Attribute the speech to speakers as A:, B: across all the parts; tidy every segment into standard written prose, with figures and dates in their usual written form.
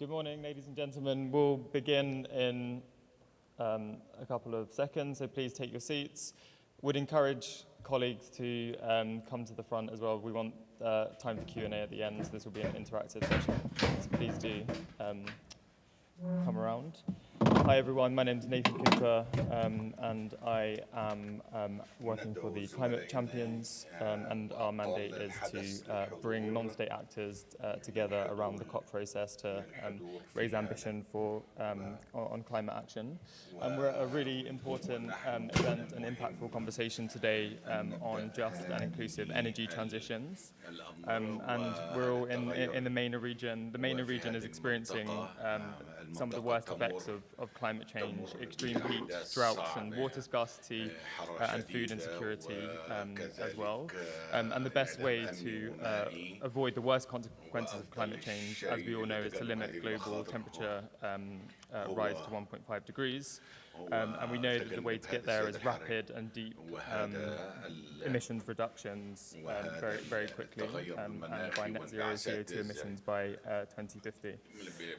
A: Good morning, ladies and gentlemen. We'll begin in a couple of seconds, so please take your seats. Would encourage colleagues to come to the front as well. We want time for Q&A at the end. This will be an interactive session, so please do come around. Hi everyone, my name is Nathan Cooper and I am working for the Climate Champions and our mandate is to bring non-state actors together around the COP process to raise ambition for on climate action. We're at a really important event and impactful conversation today on just and inclusive energy transitions. And we're all in the MENA region. The MENA region is experiencing some of the worst effects of climate change, extreme heat, droughts and water scarcity and food insecurity as well. And the best way to avoid the worst consequences of climate change, as we all know, is to limit global temperature rise to 1.5 degrees. And we know that the way to get there is rapid and deep emissions reductions very, very quickly and by net zero CO2 emissions by 2050.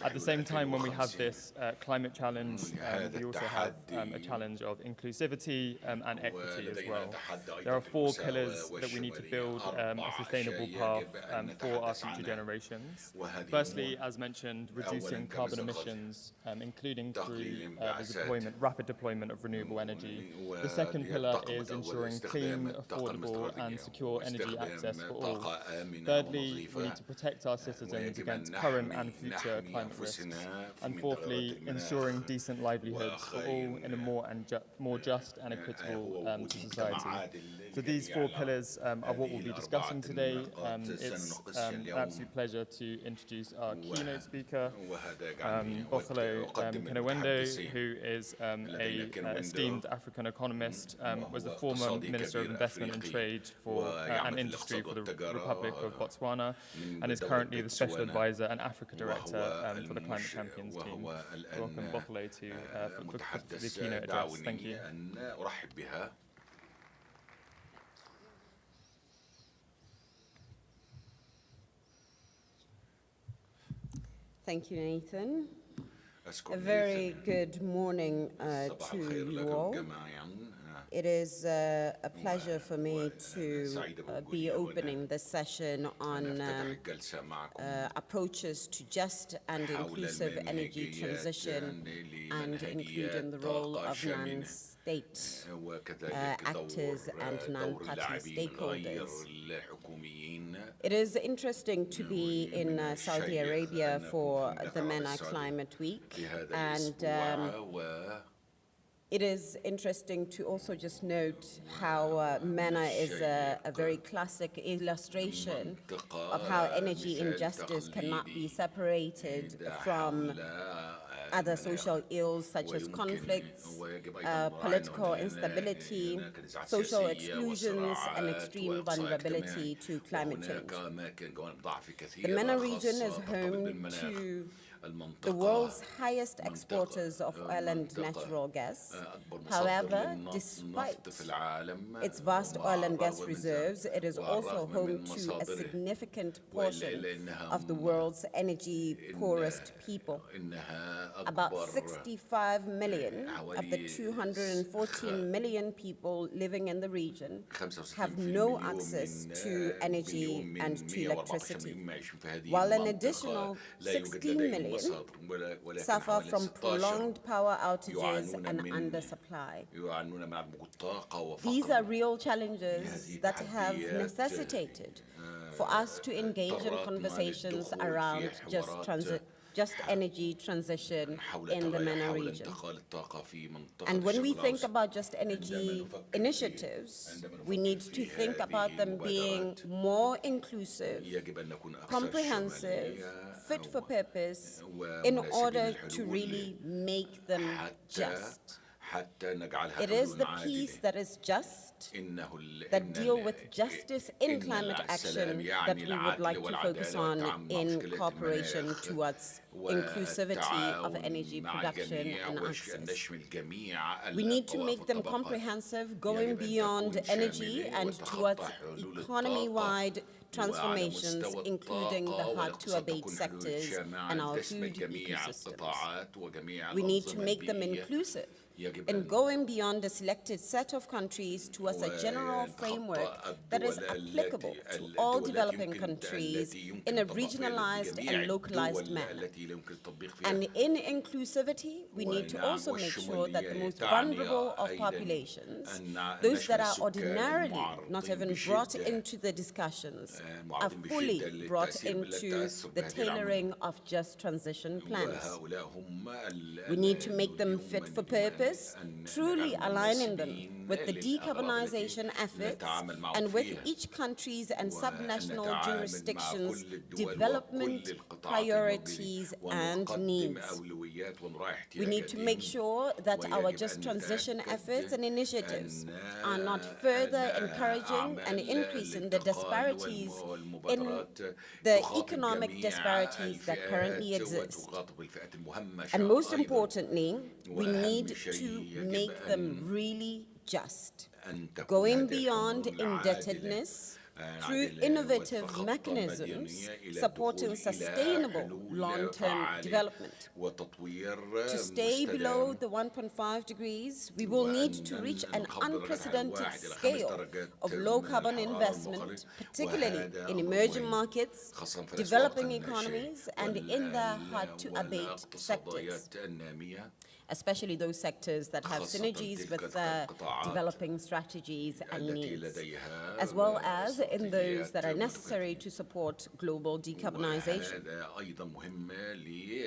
A: At the same time, when we have this climate challenge, we also have a challenge of inclusivity and equity as well. There are 4 pillars that we need to build a sustainable path for our future generations. Firstly, as mentioned, reducing carbon emissions, including through the rapid deployment of renewable energy. The second pillar is ensuring clean, affordable and secure energy access for all. Thirdly, we need to protect our citizens against current and future climate risks. And fourthly, ensuring decent livelihoods for all in a more just and equitable society. So these 4 pillars are what we'll be discussing today. It's an absolute pleasure to introduce our keynote speaker, Bothelo Kinawendo, who is an esteemed African economist, was the former Minister of Investment and Trade and Industry for the Republic of Botswana, and is currently the Special Advisor and Africa Director for the Climate Champions team. Welcome, Bothelo, for the keynote address. Thank you.
B: Thank you, Nathan. A very good morning to you all. It is a pleasure for me to be opening this session on approaches to just and inclusive energy transition and including the role of non-state actors and non-party stakeholders. It is interesting to be in Saudi Arabia for the MENA Climate Week, and it is interesting to also just note how MENA is a very classic illustration of how energy injustice cannot be separated from other social ills such as conflicts, political instability, social exclusions, and extreme vulnerability to climate change. The MENA region is home to the world's highest exporters of oil and natural gas. However, despite its vast oil and gas reserves, it is also home to a significant portion of the world's energy poorest people. About 65 million of the 214 million people living in the region have no access to energy and to electricity, while an additional 16 million suffer from prolonged power outages and undersupply. These are real challenges that have necessitated for us to engage in conversations around just energy transition in the MENA region. And when we think about just energy initiatives, we need to think about them being more inclusive, comprehensive, fit for purpose, in order to really make them just. It is the piece that is just, that deal with justice in climate action, that we would like to focus on in cooperation towards inclusivity of energy production and access. We need to make them comprehensive, going beyond energy and towards economy-wide transformations, including the
C: والطاقة،
B: hard-to-abate
C: ولقد ستكون حلول
B: sectors
C: شامعة
B: and our
C: تشمل
B: food
C: جميع
B: ecosystems.
C: القطاعات وجميع
B: We need to
C: الأنظمة
B: make them
C: البيئية.
B: inclusive
C: يجب
B: and
C: أن
B: going beyond a selected set of countries towards a general framework that is applicable to all developing countries in a regionalized and localized manner. And in inclusivity, we need to also make sure that the most vulnerable of populations, those that are ordinarily not even brought into the discussions, are fully brought into the tailoring of just transition plans. We need to make them fit for purpose, truly aligning them with the decarbonization efforts and with each country's and subnational jurisdictions' development priorities and needs. We need to make sure that our just transition efforts and initiatives are not further encouraging and increasing the disparities in the economic disparities that currently exist. And most importantly, we need to make them really just, going beyond indebtedness through innovative mechanisms supporting sustainable long-term development. To stay below the 1.5 degrees, we will need to reach an unprecedented scale of low-carbon investment, particularly in emerging markets, developing economies, and in the hard-to-abate sectors, especially those sectors that have synergies with developing strategies and needs, as well as in those that are necessary to support global decarbonization.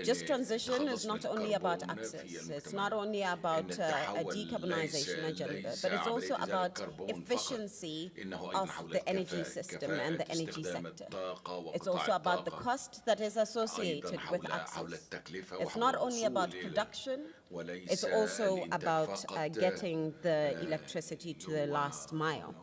B: Just transition is not only about access, it's not only about a decarbonization agenda, but it's also about efficiency of the energy system and the energy sector. It's also about the cost that is associated with access. It's not only about production, it's also about getting the electricity to the last mile.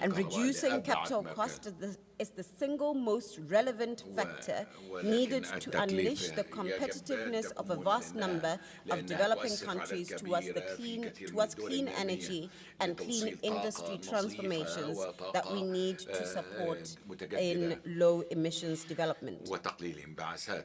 B: And reducing capital cost is the single most relevant factor needed to unleash the competitiveness of a vast number of developing countries towards clean energy and clean industry transformations that we need to support in low emissions development.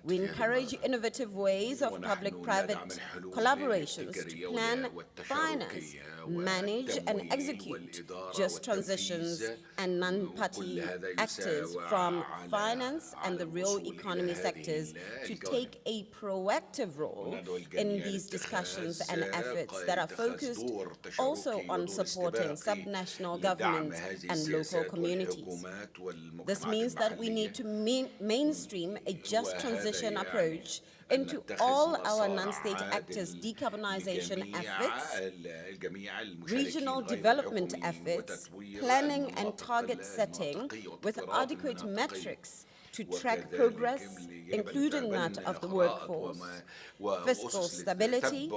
B: We encourage innovative ways of public-private collaborations to plan, finance, manage, and execute just transitions and non-party actors from finance and the real economy sectors to take a proactive role in these discussions and efforts that are focused also on supporting subnational governments and local communities. This means that we need to mainstream a just transition approach into all our non-state actors' decarbonization efforts, regional development efforts, planning and target setting with adequate metrics to track progress, including that of the workforce, fiscal stability,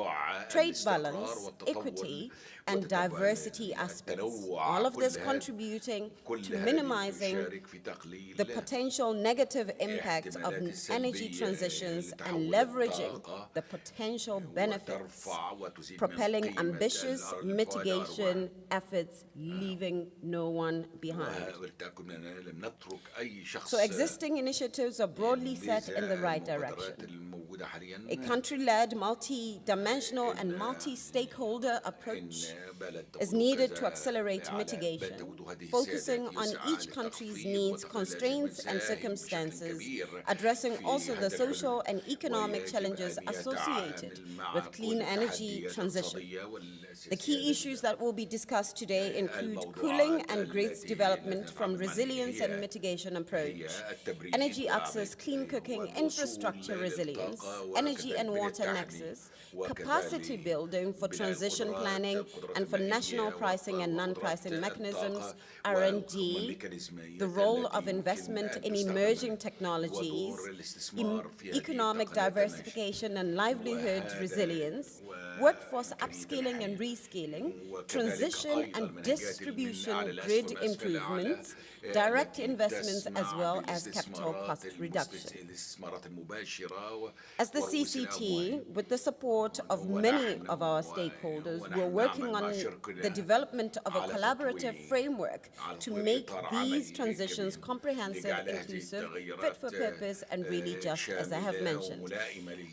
B: trade balance, equity, and diversity aspects. All of this contributing to minimizing the potential negative impact of energy transitions and leveraging the potential benefits, propelling ambitious mitigation efforts, leaving no one behind. So existing initiatives are broadly set in the right direction. A country-led, multi-dimensional and multi-stakeholder approach is needed to accelerate mitigation, focusing on each country's needs, constraints, and circumstances, addressing also the social and economic challenges associated with clean energy transition. The key issues that will be discussed today include cooling and grids development from resilience and mitigation approach, energy access, clean cooking, infrastructure resilience, energy and water nexus, capacity building for transition planning and for national pricing and non-pricing mechanisms, R&D, the role of investment in emerging technologies, economic diversification and livelihood resilience, workforce upskilling and reskilling, transition and distribution grid improvements, direct investments as well as capital cost reduction. As the CCT, with the support of many of our stakeholders, we're working on the development of a collaborative framework to make these transitions comprehensive, inclusive, fit for purpose, and really just, as I have mentioned.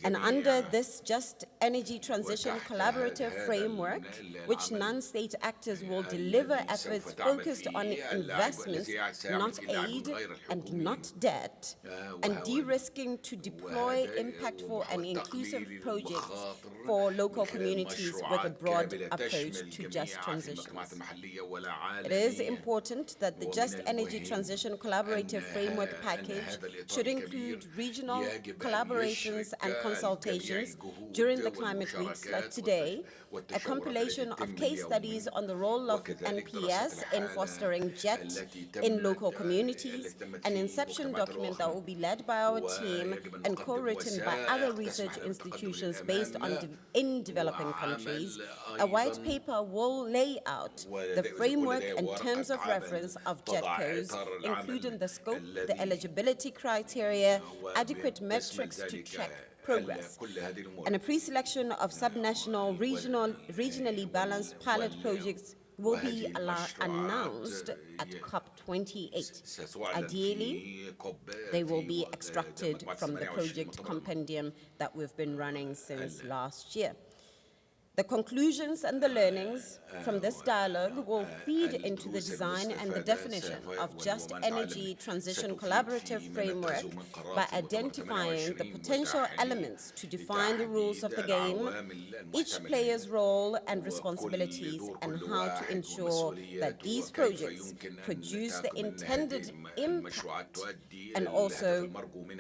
B: And under this Just Energy Transition Collaborative Framework, which non-state actors will deliver efforts focused on investments, not aid and not debt, and de-risking to deploy impactful and inclusive projects for local communities with a broad approach to just transitions. It is important that the Just Energy Transition Collaborative Framework package should include regional collaborations and consultations during the climate weeks like today, a compilation of case studies on the role of NPS in fostering JET in local communities, an inception document that will be led by our team and co-written by other research institutions based on in developing countries. A white paper will lay out the framework and terms of reference of JETCOs, including the scope, the eligibility criteria, adequate metrics to track progress, and a pre-selection of subnational, regionally balanced pilot projects will be announced at COP28. Ideally, they will be extracted from the project compendium that we've been running since last year. The conclusions and the learnings from this dialogue will feed into the design and the definition of Just Energy Transition Collaborative Framework by identifying the potential elements to define the rules of the game, each player's role and responsibilities, and how to ensure that these projects produce the intended impact and also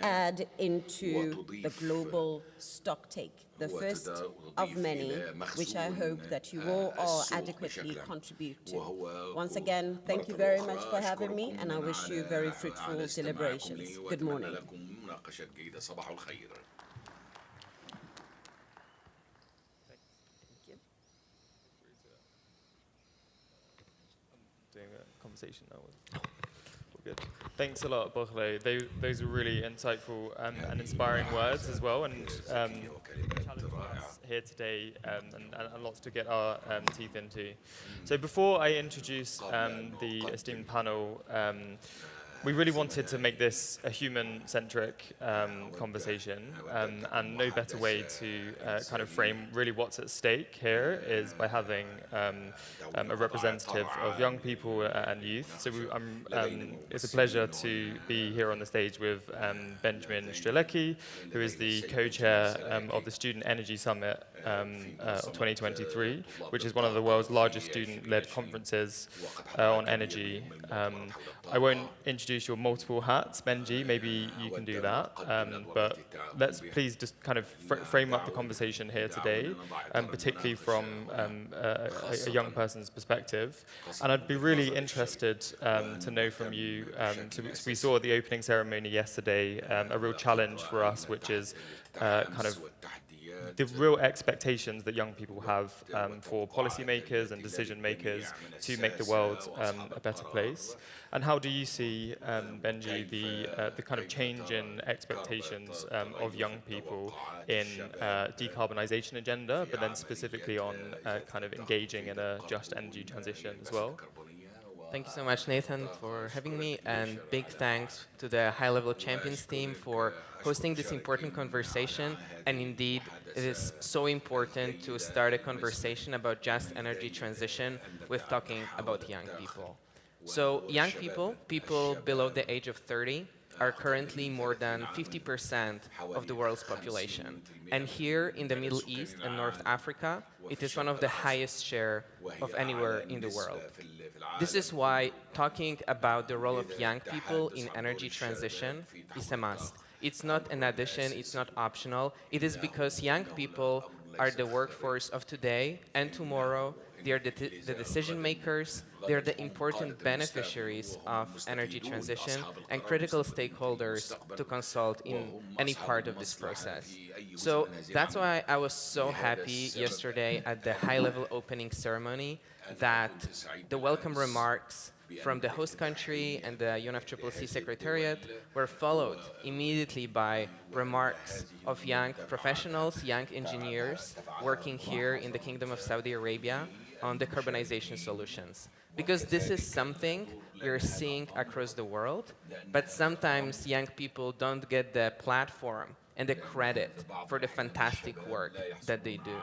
B: add into the global stocktake, the first of many, which I hope that you will all adequately contribute to. Once again, thank you very much for having me, and I wish you very fruitful deliberations. Good morning.
A: Doing a conversation now. Good. Thanks a lot, Borle. Those are really insightful and inspiring words as well, and challenge us here today, and lots to get our teeth into. So before I introduce the esteemed panel, we really wanted to make this a human-centric conversation, and no better way to kind of frame really what's at stake here is by having a representative of young people and youth. So it's a pleasure to be here on the stage with Benjamin Strzelecki, who is the co-chair of the Student Energy Summit of 2023, which is one of the world's largest student-led conferences on energy. I won't introduce your multiple hats, Benji, maybe you can do that, but let's please just kind of frame up the conversation here today, particularly from a young person's perspective. And I'd be really interested to know from you, so we saw at the opening ceremony yesterday a real challenge for us, which is kind of the real expectations that young people have for policymakers and decision makers to make the world a better place. And how do you see, Benji, the kind of change in expectations of young people in decarbonization agenda, but then specifically on kind of engaging in a just energy transition as well?
C: Thank you so much, Nathan, for having me, and big thanks to the High Level Champions team for hosting this important conversation. And indeed, it is so important to start a conversation about just energy transition with talking about young people. So young people, people below the age of 30, are currently more than 50% of the world's population. And here in the Middle East and North Africa, it is one of the highest share of anywhere in the world. This is why talking about the role of young people in energy transition is a must. It's not an addition, it's not optional. It is because young people are the workforce of today and tomorrow. They are the decision makers, they're the important beneficiaries of energy transition and critical stakeholders to consult in any part of this process. So that's why I was so happy yesterday at the high-level opening ceremony that the welcome remarks from the host country and the UNFCCC Secretariat were followed immediately by remarks of young professionals, young engineers working here in the Kingdom of Saudi Arabia on decarbonization solutions. Because this is something we're seeing across the world, but sometimes young people don't get the platform and the credit for the fantastic work that they do.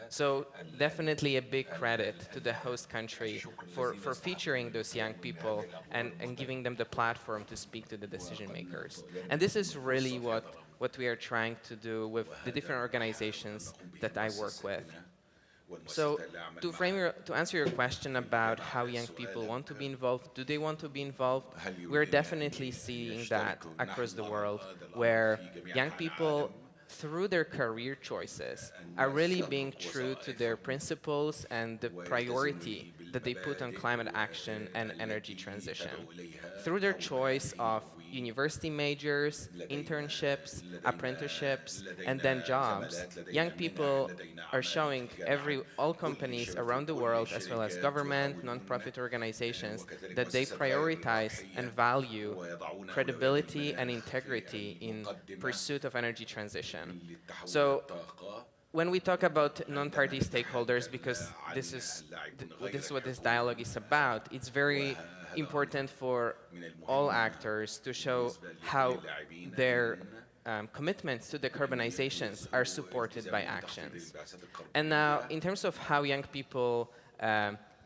C: So definitely a big credit to the host country for featuring those young people and giving them the platform to speak to the decision makers. And this is really what we are trying to do with the different organizations that I work with. So to answer your question about how young people want to be involved, do they want to be involved? We're definitely seeing that across the world where young people, through their career choices, are really being true to their principles and the priority that they put on climate action and energy transition. Through their choice of university majors, internships, apprenticeships, and then jobs, young people are showing all companies around the world, as well as government, non-profit organizations, that they prioritize and value credibility and integrity in pursuit of energy transition. So when we talk about non-party stakeholders, because this is what this dialogue is about, it's very important for all actors to show how their commitments to decarbonizations are supported by actions. And now, in terms of how young people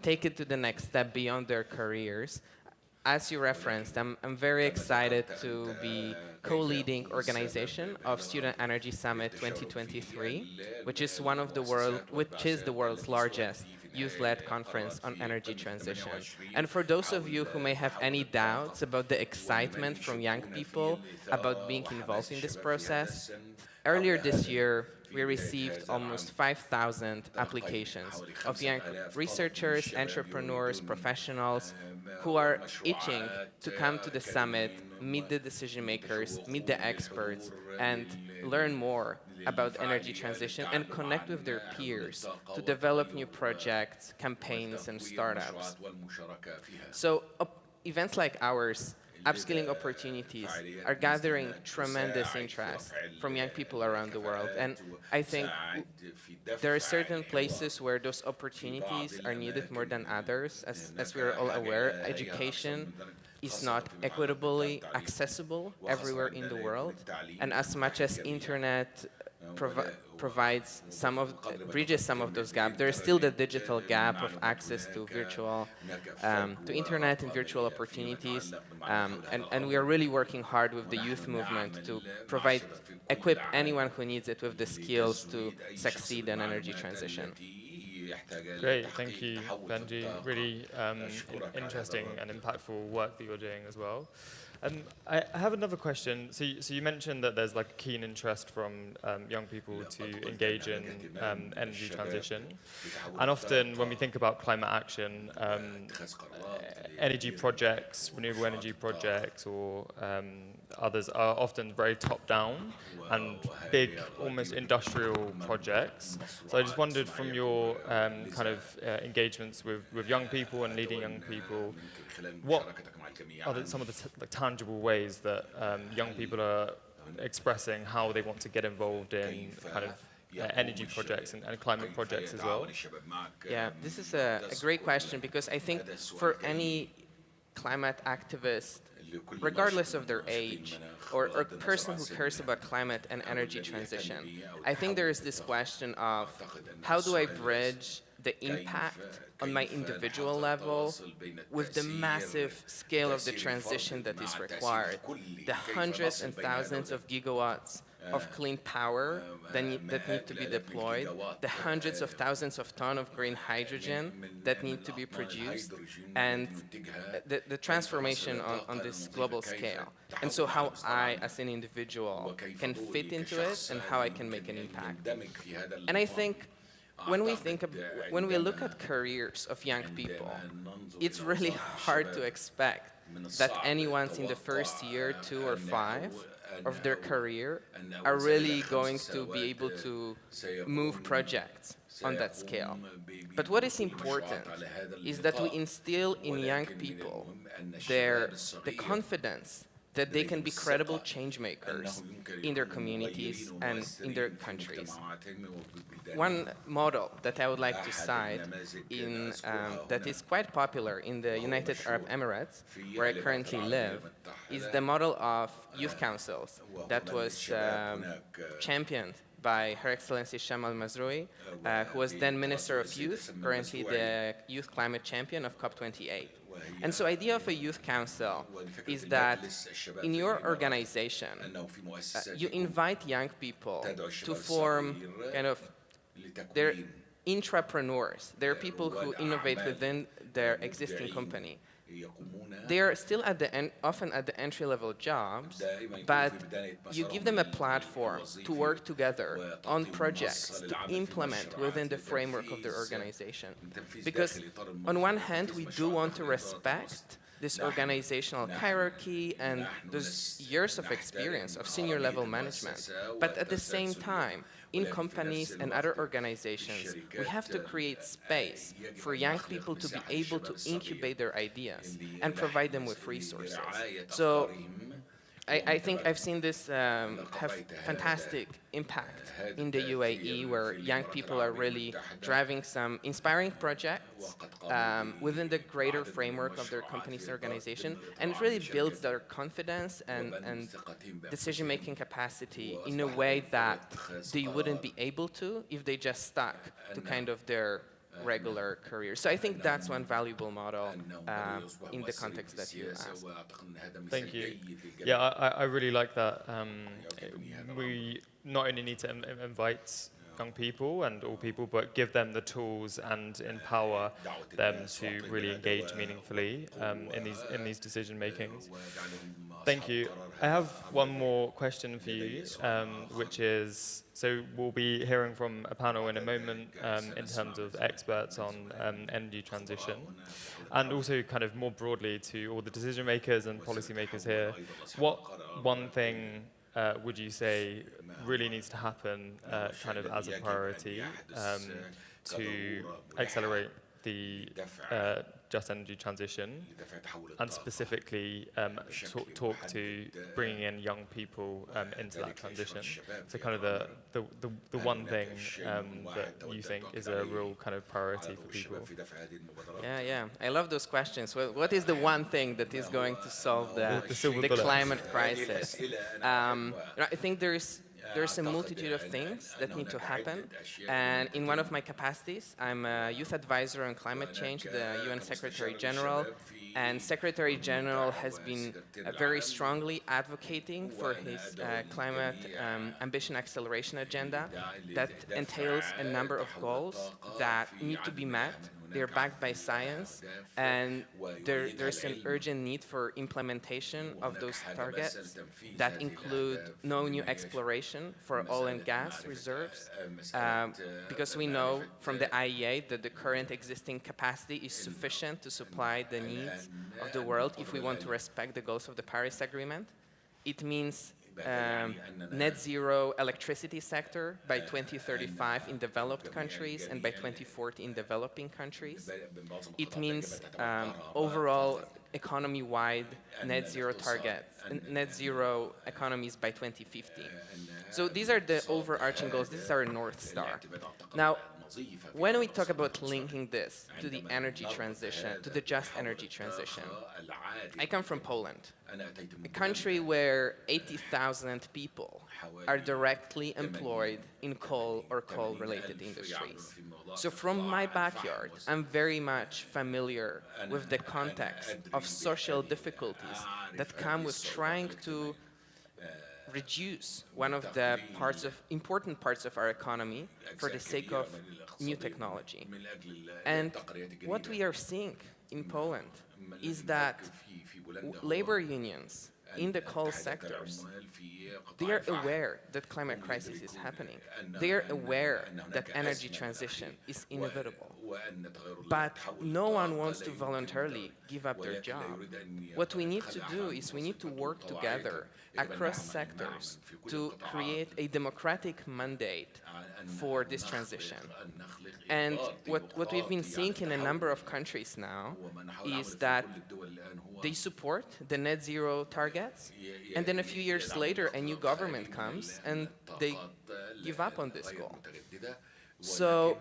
C: take it to the next step beyond their careers, as you referenced, I'm very excited to be co-leading organization of Student Energy Summit 2023, which is the world's largest youth-led conference on energy transition. And for those of you who may have any doubts about the excitement from young people about being involved in this process, earlier this year, we received almost 5,000 applications of young researchers, entrepreneurs, professionals who are itching to come to the summit, meet the decision makers, meet the experts, and learn more about energy transition and connect with their peers to develop new projects, campaigns, and startups. So events like ours, upskilling opportunities, are gathering tremendous interest from young people around the world. And I think there are certain places where those opportunities are needed more than others. As we're all aware, education is not equitably accessible everywhere in the world. And as much as internet bridges some of those gaps, there is still the digital gap of access to to internet and virtual opportunities. And we are really working hard with the youth movement to equip anyone who needs it with the skills to succeed in energy transition.
A: Great, thank you, Benji. Really interesting and impactful work that you're doing as well. I have another question. So you mentioned that there's like a keen interest from young people to engage in energy transition. And often when we think about climate action, energy projects, renewable energy projects or others are often very top-down and big, almost industrial projects. So I just wondered from your kind of engagements with young people and leading young people, what are some of the tangible ways that young people are expressing how they want to get involved in kind of energy projects and climate projects as well?
C: Yeah, this is a great question because I think for any climate activist, regardless of their age, or person who cares about climate and energy transition, I think there is this question of how do I bridge the impact on my individual level with the massive scale of the transition that is required, the hundreds and thousands of gigawatts of clean power that need to be deployed, the hundreds of thousands of tons of green hydrogen that need to be produced, and the transformation on this global scale. And so how I, as an individual, can fit into it and how I can make an impact. And I think when we look at careers of young people, it's really hard to expect that anyone's in the first year, 2 or 5 of their career are really going to be able to move projects on that scale. But what is important is that we instill in young people the confidence that they can be credible change makers in their communities and in their countries. One model that I would like to cite that is quite popular in the United Arab Emirates, where I currently live, is the model of youth councils that was championed by Her Excellency Sham al-Mazroui, who was then Minister of Youth, currently the Youth Climate Champion of COP28. And so idea of a youth council is that in your organization, you invite young people to form kind of their intrapreneurs. They're people who innovate within their existing company. They are still often at the entry-level jobs, but you give them a platform to work together on projects to implement within the framework of their organization. Because on one hand, we do want to respect this organizational hierarchy and those years of experience of senior level management. But at the same time, in companies and other organizations, we have to create space for young people to be able to incubate their ideas and provide them with resources. So I think I've seen this have fantastic impact in the UAE, where young people are really driving some inspiring projects within the greater framework of their company's organization, and it really builds their confidence and decision-making capacity in a way that they wouldn't be able to if they just stuck to kind of their regular career. So I think that's one valuable model in the context that you asked.
A: Thank you. Yeah, I really like that. We not only need to invite young people and all people, but give them the tools and empower them to really engage meaningfully in these decision makings. Thank you. I have one more question for you, which is, so we'll be hearing from a panel in a moment in terms of experts on energy transition, and also kind of more broadly to all the decision makers and policy makers here. What one thing would you say really needs to happen kind of as a priority to accelerate the just energy transition, and specifically talk to bringing in young people into that transition? So kind of the one thing that you think is a real kind of priority for people.
C: Yeah. I love those questions. What is the one thing that is going to solve the climate crisis? I think there's a multitude of things that need to happen, and in one of my capacities, I'm a youth advisor on climate change, the UN Secretary General, and Secretary General has been very strongly advocating for his climate ambition acceleration agenda that entails a number of goals that need to be met. They're backed by science, and there's an urgent need for implementation of those targets that include no new exploration for oil and gas reserves, because we know from the IEA that the current existing capacity is sufficient to supply the needs of the world if we want to respect the goals of the Paris Agreement. It means net zero electricity sector by 2035 in developed countries and by 2040 in developing countries. It means overall economy-wide net zero targets, net zero economies by 2050. So these are the overarching goals. This is our North Star. Now, when we talk about linking this to the energy transition, to the just energy transition, I come from Poland, a country where 80,000 people are directly employed in coal or coal-related industries. So from my backyard, I'm very much familiar with the context of social difficulties that come with trying to reduce one of the important parts of our economy for the sake of new technology. And what we are seeing in Poland is that labor unions in the coal sectors, they are aware that climate crisis is happening. They are aware that energy transition is inevitable. But no one wants to voluntarily give up their job. What we need to do is we need to work together across sectors to create a democratic mandate for this transition. And what we've been seeing in a number of countries now is that they support the net zero targets, and then a few years later a new government comes and they give up on this goal. So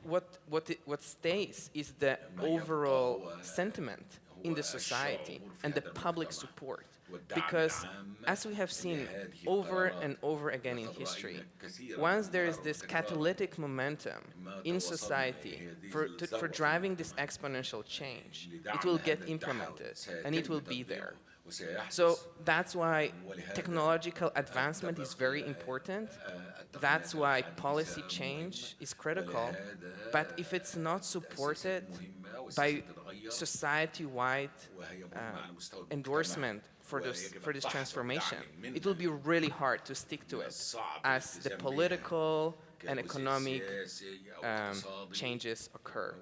C: what stays is the overall sentiment in the society and the public support. Because as we have seen over and over again in history, once there is this catalytic momentum in society for driving this exponential change, it will get implemented and it will be there. So that's why technological advancement is very important. That's why policy change is critical. But if it's not supported by society-wide endorsement for this transformation, it will be really hard to stick to it as the political and economic changes occur.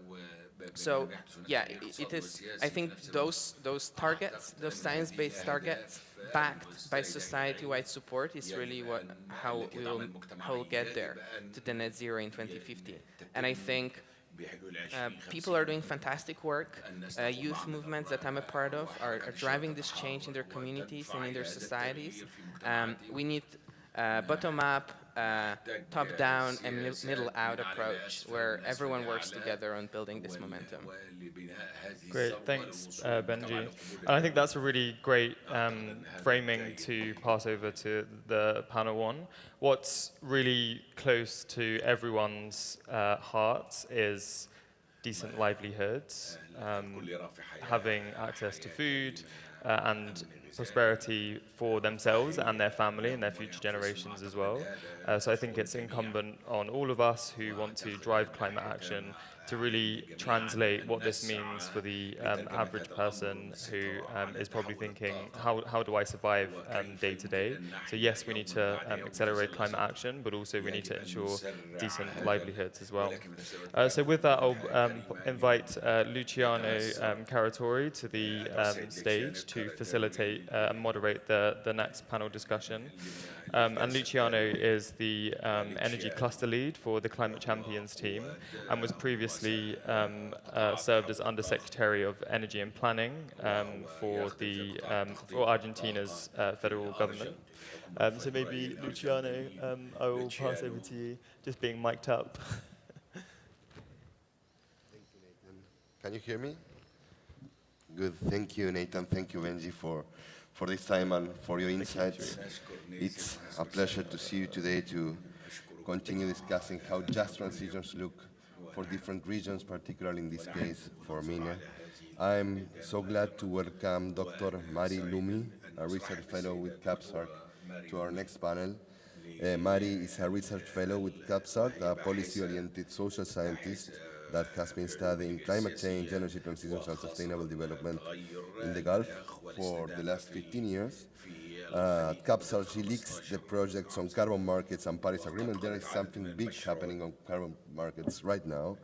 C: So yeah, it is. I think those targets, those science-based targets, backed by society-wide support, is really how we'll get there to the net zero in 2050. And I think people are doing fantastic work. Youth movements that I'm a part of are driving this change in their communities and in their societies. We need bottom-up, top-down, and middle-out approach where everyone works together on building this momentum.
A: Great, thanks, Benji. And I think that's a really great framing to pass over to the panel one. What's really close to everyone's hearts is decent livelihoods, having access to food, and prosperity for themselves and their family and their future generations as well. So I think it's incumbent on all of us who want to drive climate action to really translate what this means for the average person who is probably thinking, how do I survive day to day? So yes, we need to accelerate climate action, but also we need to ensure decent livelihoods as well. So with that, I'll invite Luciano Caratori to the stage to facilitate and moderate the next panel discussion. And Luciano is the energy cluster lead for the Climate Champions team and was previously served as Undersecretary of Energy and Planning for Argentina's federal government. So maybe, Luciano, I will pass over to you, just being mic'd up.
D: Thank you, Nathan. Can you hear me? Good. Thank you, Nathan. Thank you, Benji, for this time and for your insights. It's a pleasure to see you today to continue discussing how just transitions look for different regions, particularly in this case for MENA. I'm so glad to welcome Dr. Mari Lumi, a research fellow with CAPSARC, to our next panel. Mari is a research fellow with CAPSARC, a policy-oriented social scientist that has been studying climate change, energy transitions, and sustainable development in the Gulf for the last 15 years. At CAPSARC, she leads the projects on carbon markets and Paris Agreement. There is something big happening on carbon markets right now,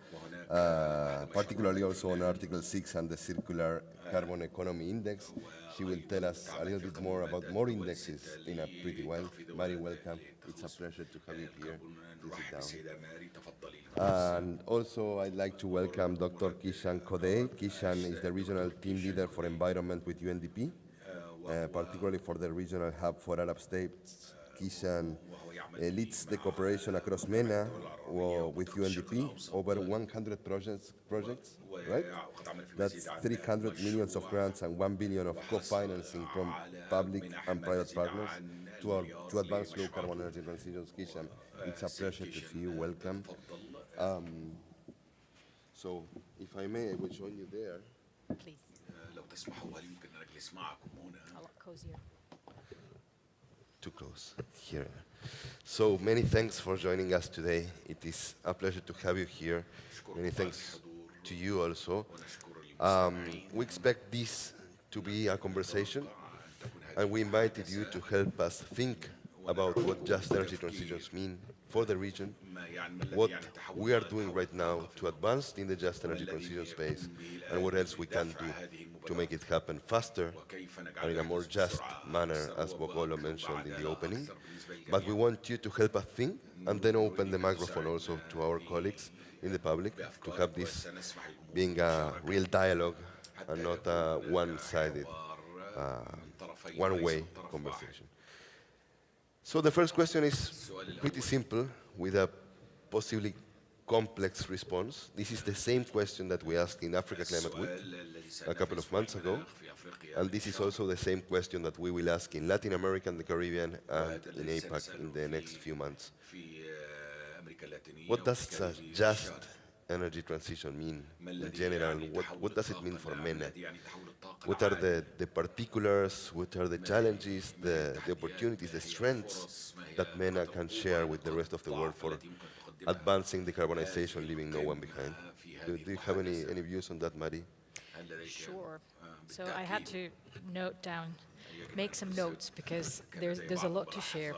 D: particularly also on Article 6 and the Circular Carbon Economy Index. She will tell us a little bit more about more indexes in a pretty while. Mari, welcome. It's a pleasure to have you here. Please sit down. And also, I'd like to welcome Dr. Kishan Kodey. Kishan is the regional team leader for environment with UNDP, particularly for the regional hub for Arab states. Kishan leads the cooperation across MENA with UNDP, over 100 projects, right? That's 300 million of grants and 1 billion of co-financing from public and private partners to advance low carbon energy transitions. Kishan, it's a pleasure to see you. Welcome. So, if I may, I will join you there.
E: Please. A lot cozier.
D: Too close. Here. So, many thanks for joining us today. It is a pleasure to have you here. Many thanks to you also. We expect this to be a conversation and we invited you to help us think about what just energy transitions mean for the region, what we are doing right now to advance in the just energy transition space, and what else we can do to make it happen faster and in a more just manner, as Bogolo mentioned in the opening. But we want you to help us think and then open the microphone also to our colleagues in the public to have this being a real dialogue and not a one-sided, one-way conversation. So the first question is pretty simple with a possibly complex response. This is the same question that we asked in Africa Climate Week a couple of months ago. And this is also the same question that we will ask in Latin America and the Caribbean and in APAC in the next few months. What does a just energy transition mean in general? What does it mean for MENA? What are the particulars? What are the challenges, the opportunities, the strengths that MENA can share with the rest of the world for advancing decarbonization, leaving no one behind? Do you have any views on that, Mari?
E: Sure. So I had to make some notes because there's a lot to share.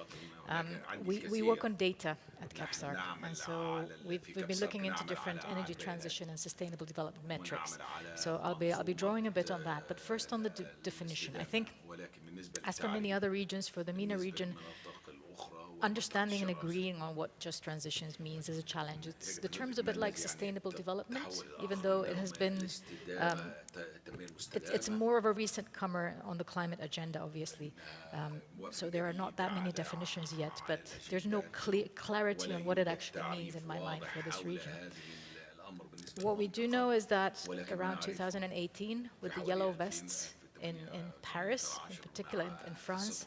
E: We work on data at CAPSARC, and so we've been looking into different energy transition and sustainable development metrics. So I'll be drawing a bit on that. But first on the definition, I think, as for many other regions, for the MENA region, understanding and agreeing on what just transitions means is a challenge. The term's a bit like sustainable development, even though it has been, it's more of a recent comer on the climate agenda, obviously. So there are not that many definitions yet, but there's no clarity on what it actually means in my mind for this region. What we do know is that around 2018, with the yellow vests in Paris, in particular in France,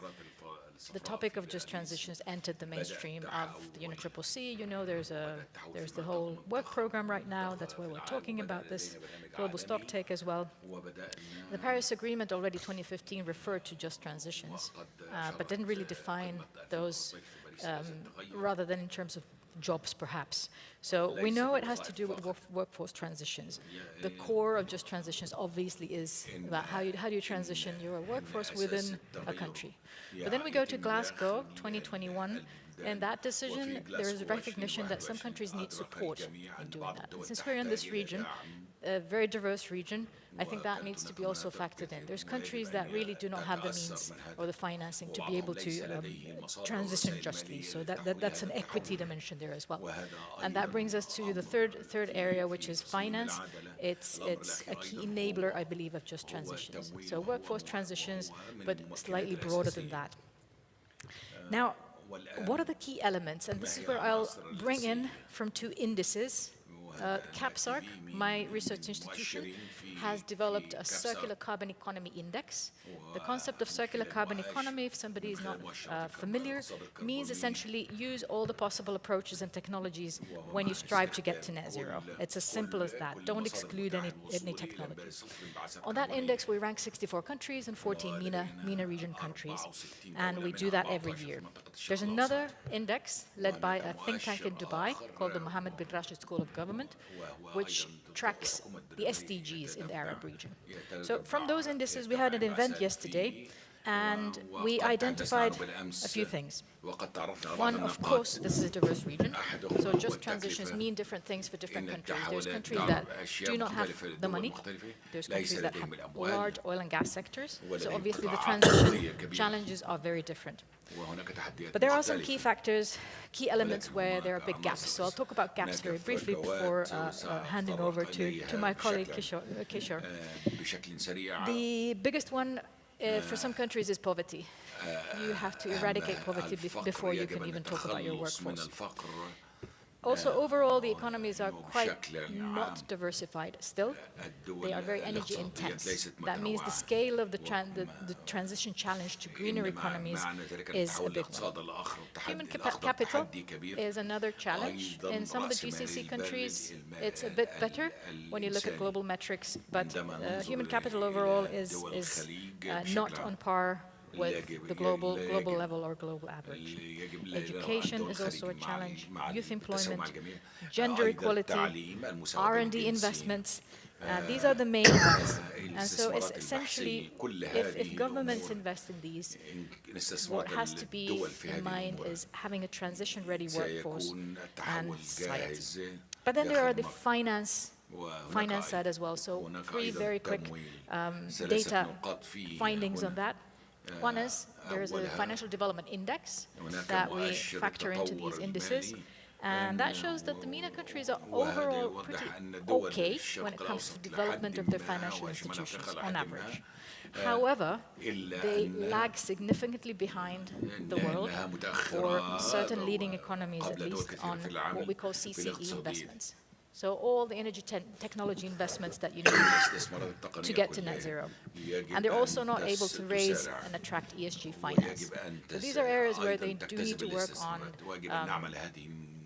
E: the topic of just transitions entered the mainstream of the UNFCCC. You know, there's the whole work program right now. That's why we're talking about this global stocktake as well. The Paris Agreement already 2015 referred to just transitions, but didn't really define those rather than in terms of jobs, perhaps. So we know it has to do with workforce transitions. The core of just transitions obviously is about how do you transition your workforce within a country. But then we go to Glasgow 2021, and that decision, there is recognition that some countries need support in doing that. Since we're in this region, a very diverse region, I think that needs to be also factored in. There's countries that really do not have the means or the financing to be able to transition justly. So that's an equity dimension there as well. And that brings us to the third area, which is finance. It's a key enabler, I believe, of just transitions. So workforce transitions, but slightly broader than that. Now, what are the key elements? And this is where I'll bring in from two indices. CAPSARC, my research institution, has developed a circular carbon economy index. The concept of circular carbon economy, if somebody is not familiar, means essentially use all the possible approaches and technologies when you strive to get to net zero. It's as simple as that. Don't exclude any technologies. On that index, we rank 64 countries and 14 MENA region countries, and we do that every year. There's another index led by a think tank in Dubai called the Mohammed bin Rashid School of Government, which tracks the SDGs in the Arab region. So from those indices, we had an event yesterday, and we identified a few things. One, of course, this is a diverse region, so just transitions mean different things for different countries. There's countries that do not have the money. There's countries that have large oil and gas sectors, so obviously the transition challenges are very different. But there are some key factors, key elements where there are big gaps. So I'll talk about gaps very briefly before handing over to my colleague Kishore. The biggest one for some countries is poverty. You have to eradicate poverty before you can even talk about your workforce. Also, overall, the economies are quite not diversified still. They are very energy intense. That means the scale of the transition challenge to greener economies is a big one. Human capital is another challenge. In some of the GCC countries, it's a bit better when you look at global metrics, but human capital overall is not on par with the global level or global average. Education is also a challenge, youth employment, gender equality, R&D investments, These are the main ones. And so essentially, if governments invest in these, what has to be in mind is having a transition-ready workforce and society. But then there are the finance side as well. So 3 very quick data findings on that. One is there is a financial development index that we factor into these indices. And that shows that the MENA countries are overall pretty okay when it comes to development of their financial institutions on average. However, they lag significantly behind the world, or certain leading economies at least, on what we call CCE investments. So all the energy technology investments that you need to get to net zero. And they're also not able to raise and attract ESG finance. So these are areas where they do need to work on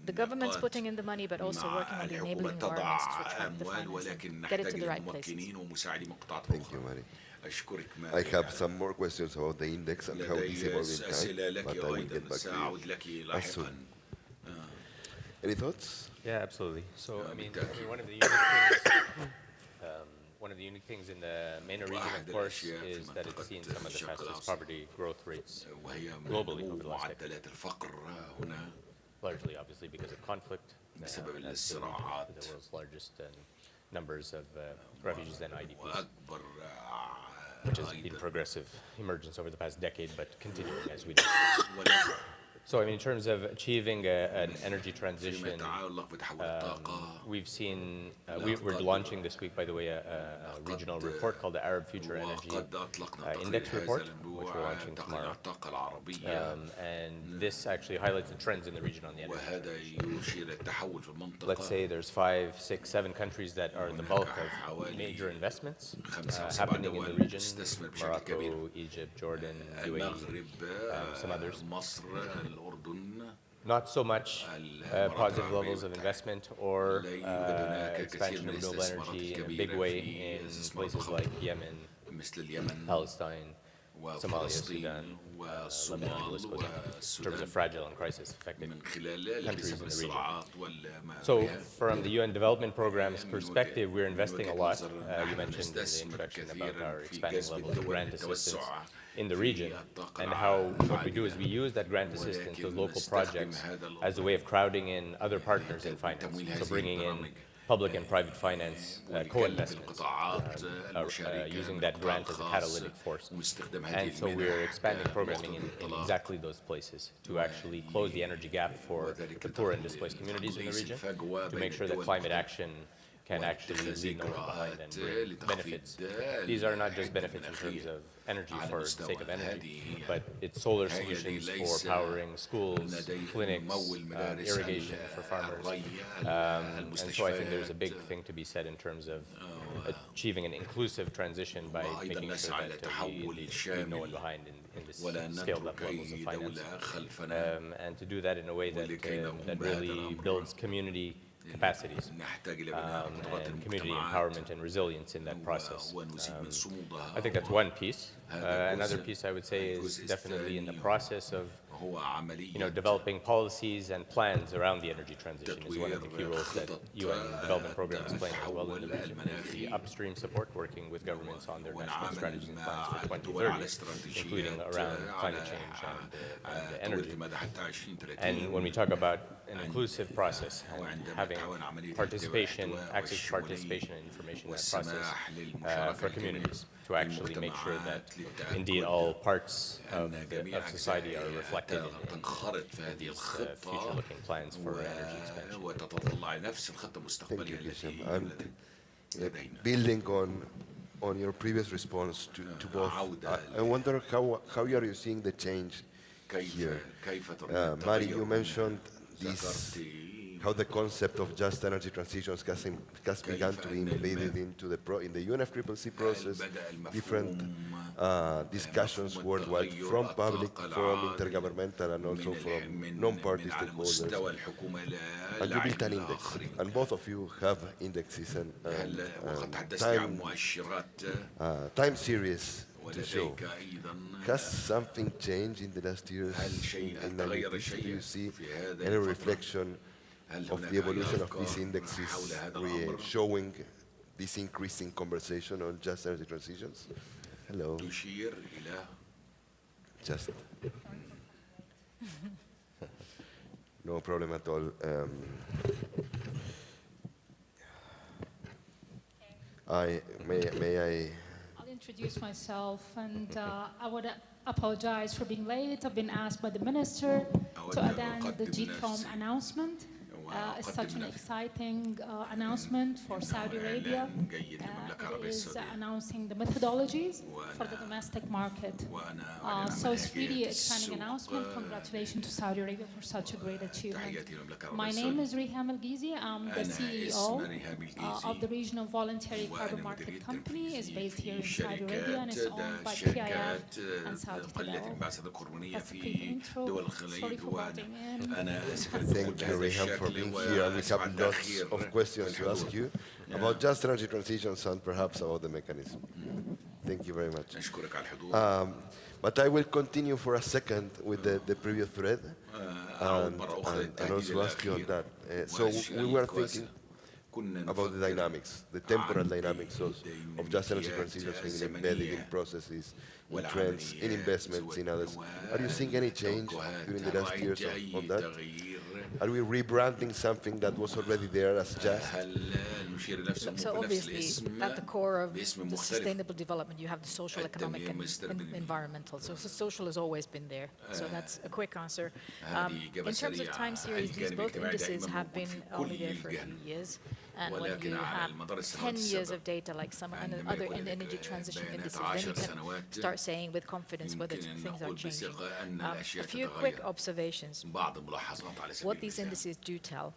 E: the government's putting in the money, but also working on the enabling environments to attract the finance and get it to the right places.
D: Thank you, Mari. I have some more questions about the index and how this evolves in time, but I will get back to you as soon. Any thoughts?
F: Yeah, absolutely. So, I mean, one of the unique things in the MENA region, of course, is that it's seen some of the fastest poverty growth rates globally over the last decade. Largely, obviously, because of conflict. Has been the world's largest numbers of refugees and IDPs, which has been progressive emergence over the past decade, but continuing as we know. So, I mean, in terms of achieving an energy transition, we've seen, we're launching this week, by the way, a regional report called the Arab Future Energy Index Report, which we're launching tomorrow. And this actually highlights the trends in the region on the energy transition. Let's say there's 5, 6, 7 countries that are the bulk of major investments happening in the region: Morocco, Egypt, Jordan, UAE, some others. Not so much positive levels of investment or expansion of renewable energy in a big way in places like Yemen, Palestine, Somalia, Sudan, Lebanon, the list goes on, in terms of fragile and crisis-affected countries in the region. So from the UN Development Program's perspective, we're investing a lot. You mentioned in the introduction about our expanding levels of grant assistance in the region, and how what we do is we use that grant assistance, those local projects, as a way of crowding in other partners in finance. So bringing in public and private finance co-investments, using that grant as a catalytic force. And so we're expanding programming in exactly those places to actually close the energy gap for the poor and displaced communities in the region, to make sure that climate action can actually leave no one behind and bring benefits. These are not just benefits in terms of energy for the sake of energy, but it's solar solutions for powering schools, clinics, irrigation for farmers. And so I think there's a big thing to be said in terms of achieving an inclusive transition by making sure that we leave no one behind in this scaled-up levels of finance. And to do that in a way that really builds community capacities and community empowerment and resilience in that process. I think that's one piece. Another piece I would say is definitely in the process of developing policies and plans around the energy transition is one of the key roles that UN Development Program is playing as well in the region. The upstream support, working with governments on their national strategies and plans for 2030, including around climate change and energy. And when we talk about an inclusive process and having participation, access to participation and information in that process for communities, to actually make sure that indeed all parts of society are reflected in these future-looking plans for energy expansion.
D: Thank you, Hisham. And building on your previous response to both, I wonder how are you seeing the change here? Mari, you mentioned this, how the concept of just energy transitions has begun to be embedded into in the UNFCCC process, different discussions worldwide, from public, from intergovernmental, and also from non-party stakeholders. And you built an index, and both of you have indexes and time series to show. Has something changed in the last years? Do you see any reflection of the evolution of these indexes showing this increasing conversation on just energy transitions? Hello. Just. No problem at all. May I?
G: I'll introduce myself, and I would apologize for being late. I've been asked by the minister to attend the GCOM announcement. It's such an exciting announcement for Saudi Arabia. It is announcing the methodologies for the domestic market. So it's really an exciting announcement. Congratulations to Saudi Arabia for such a great achievement. My name is Riham Al-Ghizi. I'm the CEO of the Regional Voluntary Carbon Market Company. It's based here in Saudi Arabia and is owned by PIF and Saudi Tadawul. That's a brief intro. Sorry for butting in.
D: Thank you, Reham, for being here. And we have lots of questions to ask you about just energy transitions and perhaps about the mechanism. Thank you very much. But I will continue for a second with the previous thread and also ask you on that. So we were thinking about the dynamics, the temporal dynamics of just energy transitions being embedded in processes, in trends, in investments, in others. Are you seeing any change during the last years on that? Are we rebranding something that was already there as just?
E: So obviously, at the core of the sustainable development, you have the social, economic, and environmental. So social has always been there. So that's a quick answer. In terms of time series, these both indices have been only there for a few years. And when you have 10 years of data, like some other energy transition indices, then you can start saying with confidence whether things are changing. A few quick observations. What these indices do tell.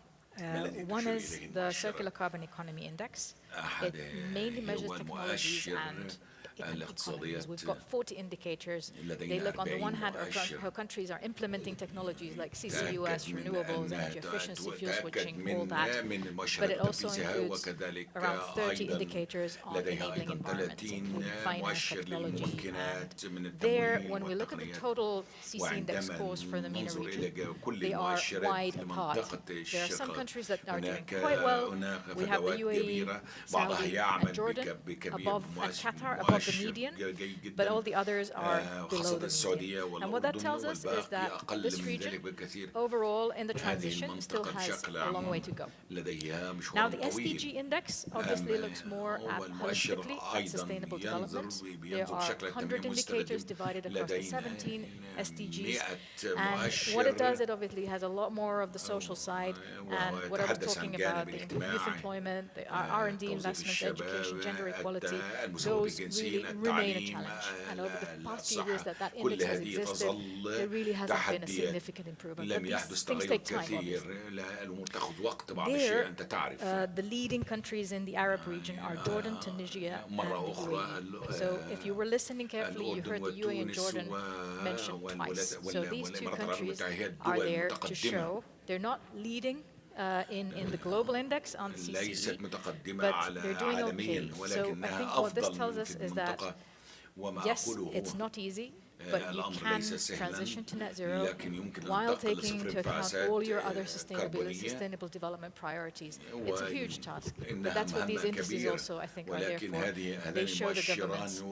E: One is the Circular Carbon Economy Index. It mainly measures technologies and economies. We've got 40 indicators. They look, on the one hand, how countries are implementing technologies like CCUS, renewables, energy efficiency, fuel switching, all that. But it also includes around 30 indicators on enabling environment, including finance, technology. And there, when we look at the total CC index scores for the MENA region, they are wide apart. There are some countries that are doing quite well. We have the UAE, Saudi, and Jordan above, and Qatar above the median, but all the others are below the median. And what that tells us is that this region, overall in the transition, still has a long way to go. Now, the SDG index obviously looks more at holistically at sustainable development. There are 100 indicators divided across the 17 SDGs. And what it does, it obviously has a lot more of the social side. And what I was talking about, the youth employment, the R&D investments, education, gender equality, those really remain a challenge. And over the past few years that index has existed, there really hasn't been a significant improvement. But these things take time, obviously. There, the leading countries in the Arab region are Jordan, Tunisia, and the UAE. So if you were listening carefully, you heard the UAE and Jordan mentioned twice. So these two countries are there to show they're not leading in the global index on CCE, but they're doing okay. So I think what this tells us is that, yes, it's not easy, but you can transition to net zero while taking into account all your other sustainable development priorities. It's a huge task, but that's what these indices also, I think, are there for. They show the governments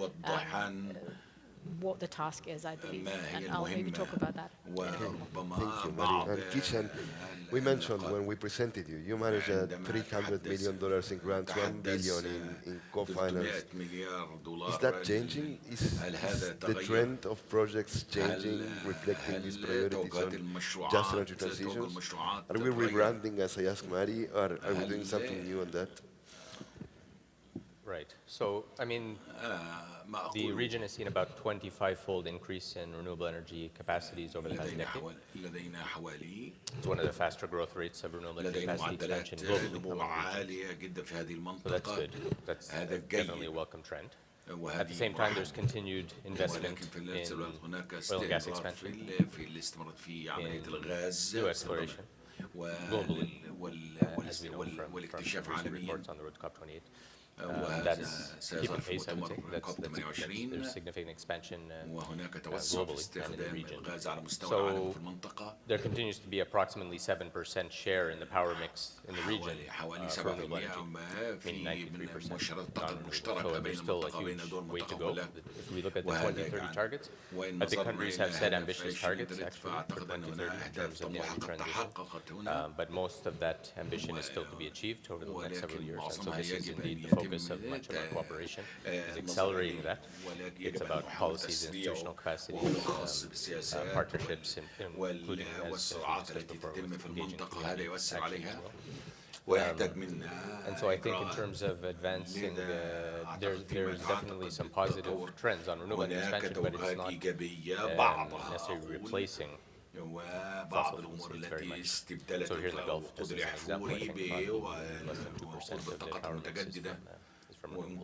E: what the task is, I believe, and I'll maybe talk about that.
D: Thank you, Marie. And Kishan, we mentioned when we presented you, you manage $300 million in grants, $1 billion in co-finance. Is that changing? Is the trend of projects changing, reflecting these priorities on just energy transitions? Are we rebranding, as I asked Marie, or are we doing something new on that?
F: Right. So, I mean, the region has seen about 25-fold increase in renewable energy capacities over the past decade. It's one of the faster growth rates of renewable energy capacity expansion globally. So that's good. That's definitely a welcome trend. At the same time, there's continued investment in oil and gas expansion, in new exploration, globally, as we know from recent reports on the road to COP28. That's keeping pace, I would say. There's significant expansion globally and in the region. So there continues to be approximately 7% share in the power mix in the region for renewable energy, meaning 93% non-renewable. So there's still a huge way to go. If we look at the 2030 targets, I think countries have set ambitious targets actually for 2030 in terms of energy transition, but most of that ambition is still to be achieved over the next several years. And so this is indeed the focus of much of our cooperation, is accelerating that. It's about policies, institutional capacities, partnerships, including, as we discussed before, with engaging community action as well. And so I think in terms of advancing, there's definitely some positive trends on renewable energy expansion, but it's not necessarily replacing fossil fuels. It's very much. So here in the Gulf, just as an example, I think less than 2% of the power mix is from renewables.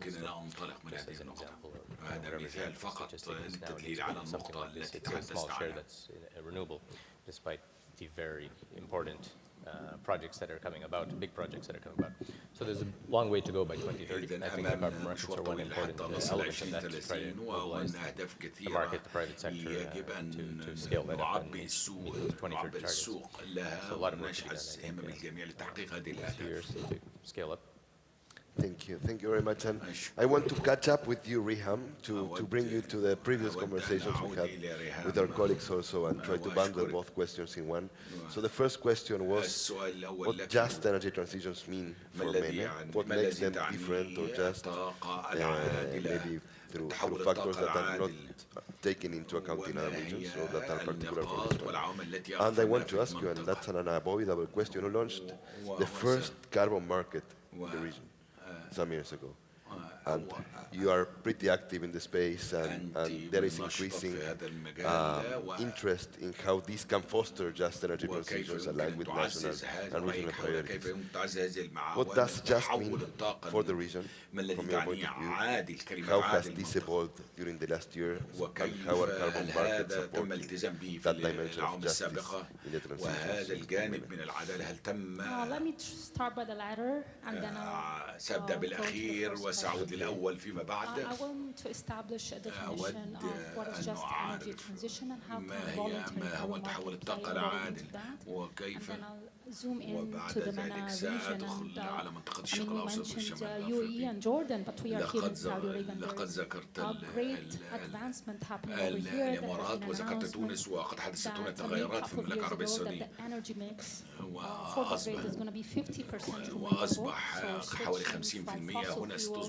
F: Just as an example of whatever the statistic is nowadays, something like this. It's a small share that's renewable, despite the very important projects that are coming about, big projects that are coming about. So there's a long way to go by 2030. I think the carbon markets are one important element of that, to try to mobilize the market, the private sector, to scale that up and meet those 2030 targets. So a lot of work to be done, I think, next few years to scale up.
D: Thank you. Thank you very much. And I want to catch up with you, Riham, to bring you to the previous conversations we had with our colleagues also and try to bundle both questions in one. So the first question was, what just energy transitions mean for MENA? What makes them different or just maybe through factors that are not taken into account in other regions or that are particular for this one? And I want to ask you, and that's an unavoidable question, who launched the first carbon market in the region some years ago? And you are pretty active in the space, and there is increasing interest in how this can foster just energy transitions aligned with national and regional priorities. What does just mean for the region, from your point of view? How has this evolved during the last year, and how are carbon markets supporting that dimension of justice in the transition?
G: Let me start by the latter, and then I'll go to the first question. I want to establish a definition of what is just energy transition and how can voluntary carbon market play a role into that. And then I'll zoom into the MENA region. And I mean, we mentioned UAE and Jordan, but we are here in Saudi Arabia. There is a great advancement happening over here. There has been an announcement that a couple of years ago that the energy mix for the grid is going to be 50% renewable. So switching from fossil fuel to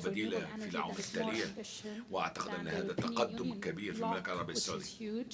G: في العوامل التالية وأعتقد أن هذا تقدم كبير في المملكة العربية السعودية.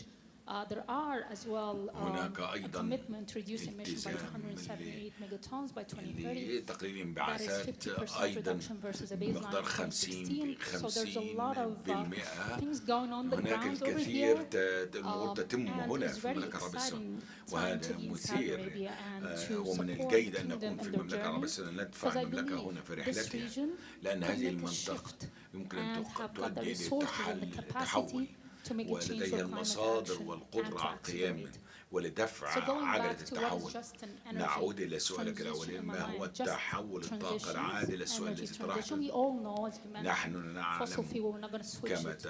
G: There are as well a commitment to reduce emissions by 278 megatons by 2030.
H: تقليل
G: That is
H: انبعاثات
G: 50%
H: أيضا
G: reduction versus a baseline
H: بمقدار
G: of
H: 50
G: 2016. So there's a lot of
H: 50%.
G: things going on the
H: هناك
G: ground over
H: الكثير
G: here.
H: الأمور تتم هنا
G: And it's
H: في
G: very
H: المملكة العربية السعودية
G: exciting time to
H: وهذا
G: be in Saudi
H: مثير
G: Arabia and to
H: ومن
G: support
H: الجيد أن
G: them
H: نكون في
G: in their
H: المملكة العربية
G: journey.
H: السعودية ندفع
G: Because I
H: المملكة
G: believe
H: هنا في
G: this
H: رحلتها
G: region
H: لأن
G: can
H: هذه
G: make a
H: المنطقة
G: shift
H: يمكن أن
G: and have got the
H: تؤدي
G: resources and the
H: للتحول
G: capacity to make a change
H: ولديها
G: for climate
H: المصادر
G: action and
H: والقدرة
G: to
H: على القيام
G: accelerate.
H: ولدفع
G: So going
H: عجلة
G: back to what
H: التحول.
G: is just an
H: نعود
G: energy
H: إلى سؤالك الأول،
G: transition in
H: ما
G: my
H: هو
G: mind. Just
H: التحول الطاقة العادل؟ السؤال
G: energy
H: الذي
G: transition.
H: طرحته.
G: We all know, as we
H: نحن
G: mentioned, fossil
H: نعلم
G: fuel, we're not going to switch
H: كما
G: it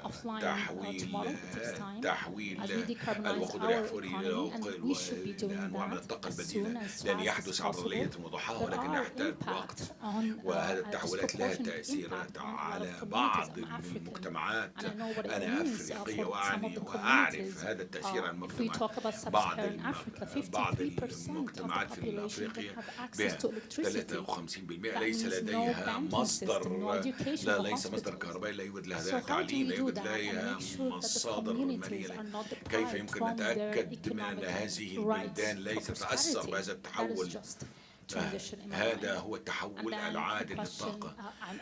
G: offline
H: تحويل
G: tomorrow. It takes time.
H: تحويل
G: As we decarbonize
H: الوقود
G: our
H: الأحفوري
G: economy, and we should be doing
H: لأنواع من
G: that
H: الطاقة
G: as soon
H: البديلة
G: as
H: لن
G: fast as
H: يحدث عبر ليلة
G: possible.
H: وضحاها
G: There
H: ولكن
G: are
H: يحتاج
G: impact
H: وقت.
G: on
H: وهذه التحولات لها
G: disproportionate
H: تأثيرات
G: impact on a lot
H: على
G: of
H: بعض
G: communities. I'm African,
H: المجتمعات.
G: and I know what it
H: أنا
G: means
H: أفريقية
G: for some of
H: وأعني
G: the
H: وأعرف
G: communities.
H: هذا التأثير على
G: If we
H: المجتمعات.
G: talk about sub-Saharan Africa, 53% of the
H: المجتمعات في
G: population
H: أفريقيا
G: don't have access
H: بها
G: to electricity.
H: 53%
G: That
H: ليس
G: means no
H: لديها
G: banking
H: مصدر
G: system, no education,
H: لا
G: no
H: ليس مصدر
G: hospitals.
H: كهربائي، لا يوجد لها
G: So how do
H: تعليم،
G: we
H: لا
G: do
H: يوجد
G: that and
H: لها
G: make sure that the
H: مصادر
G: communities
H: مالية.
G: are not
H: كيف
G: deprived
H: يمكن
G: from their
H: نتأكد من أن
G: economic
H: هذه
G: rights
H: البلدان لا
G: for
H: تتأثر
G: prosperity?
H: بهذا
G: That is
H: التحول؟
G: just transition in my
H: هذا
G: mind.
H: هو
G: And
H: التحول
G: then the
H: العادل
G: question,
H: للطاقة.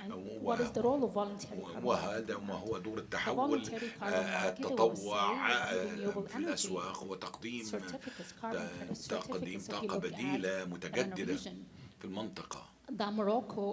G: and what is the role of voluntary carbon
H: وهذا
G: market?
H: ما هو دور
G: The
H: التحول
G: voluntary carbon market, it will
H: التطوع
G: say renewable
H: في
G: energy
H: الأسواق وتقديم
G: certificates, carbon credit
H: تقديم
G: certificates that we
H: طاقة
G: look
H: بديلة
G: at in our
H: متجددة
G: region.
H: في المنطقة.
G: that Morocco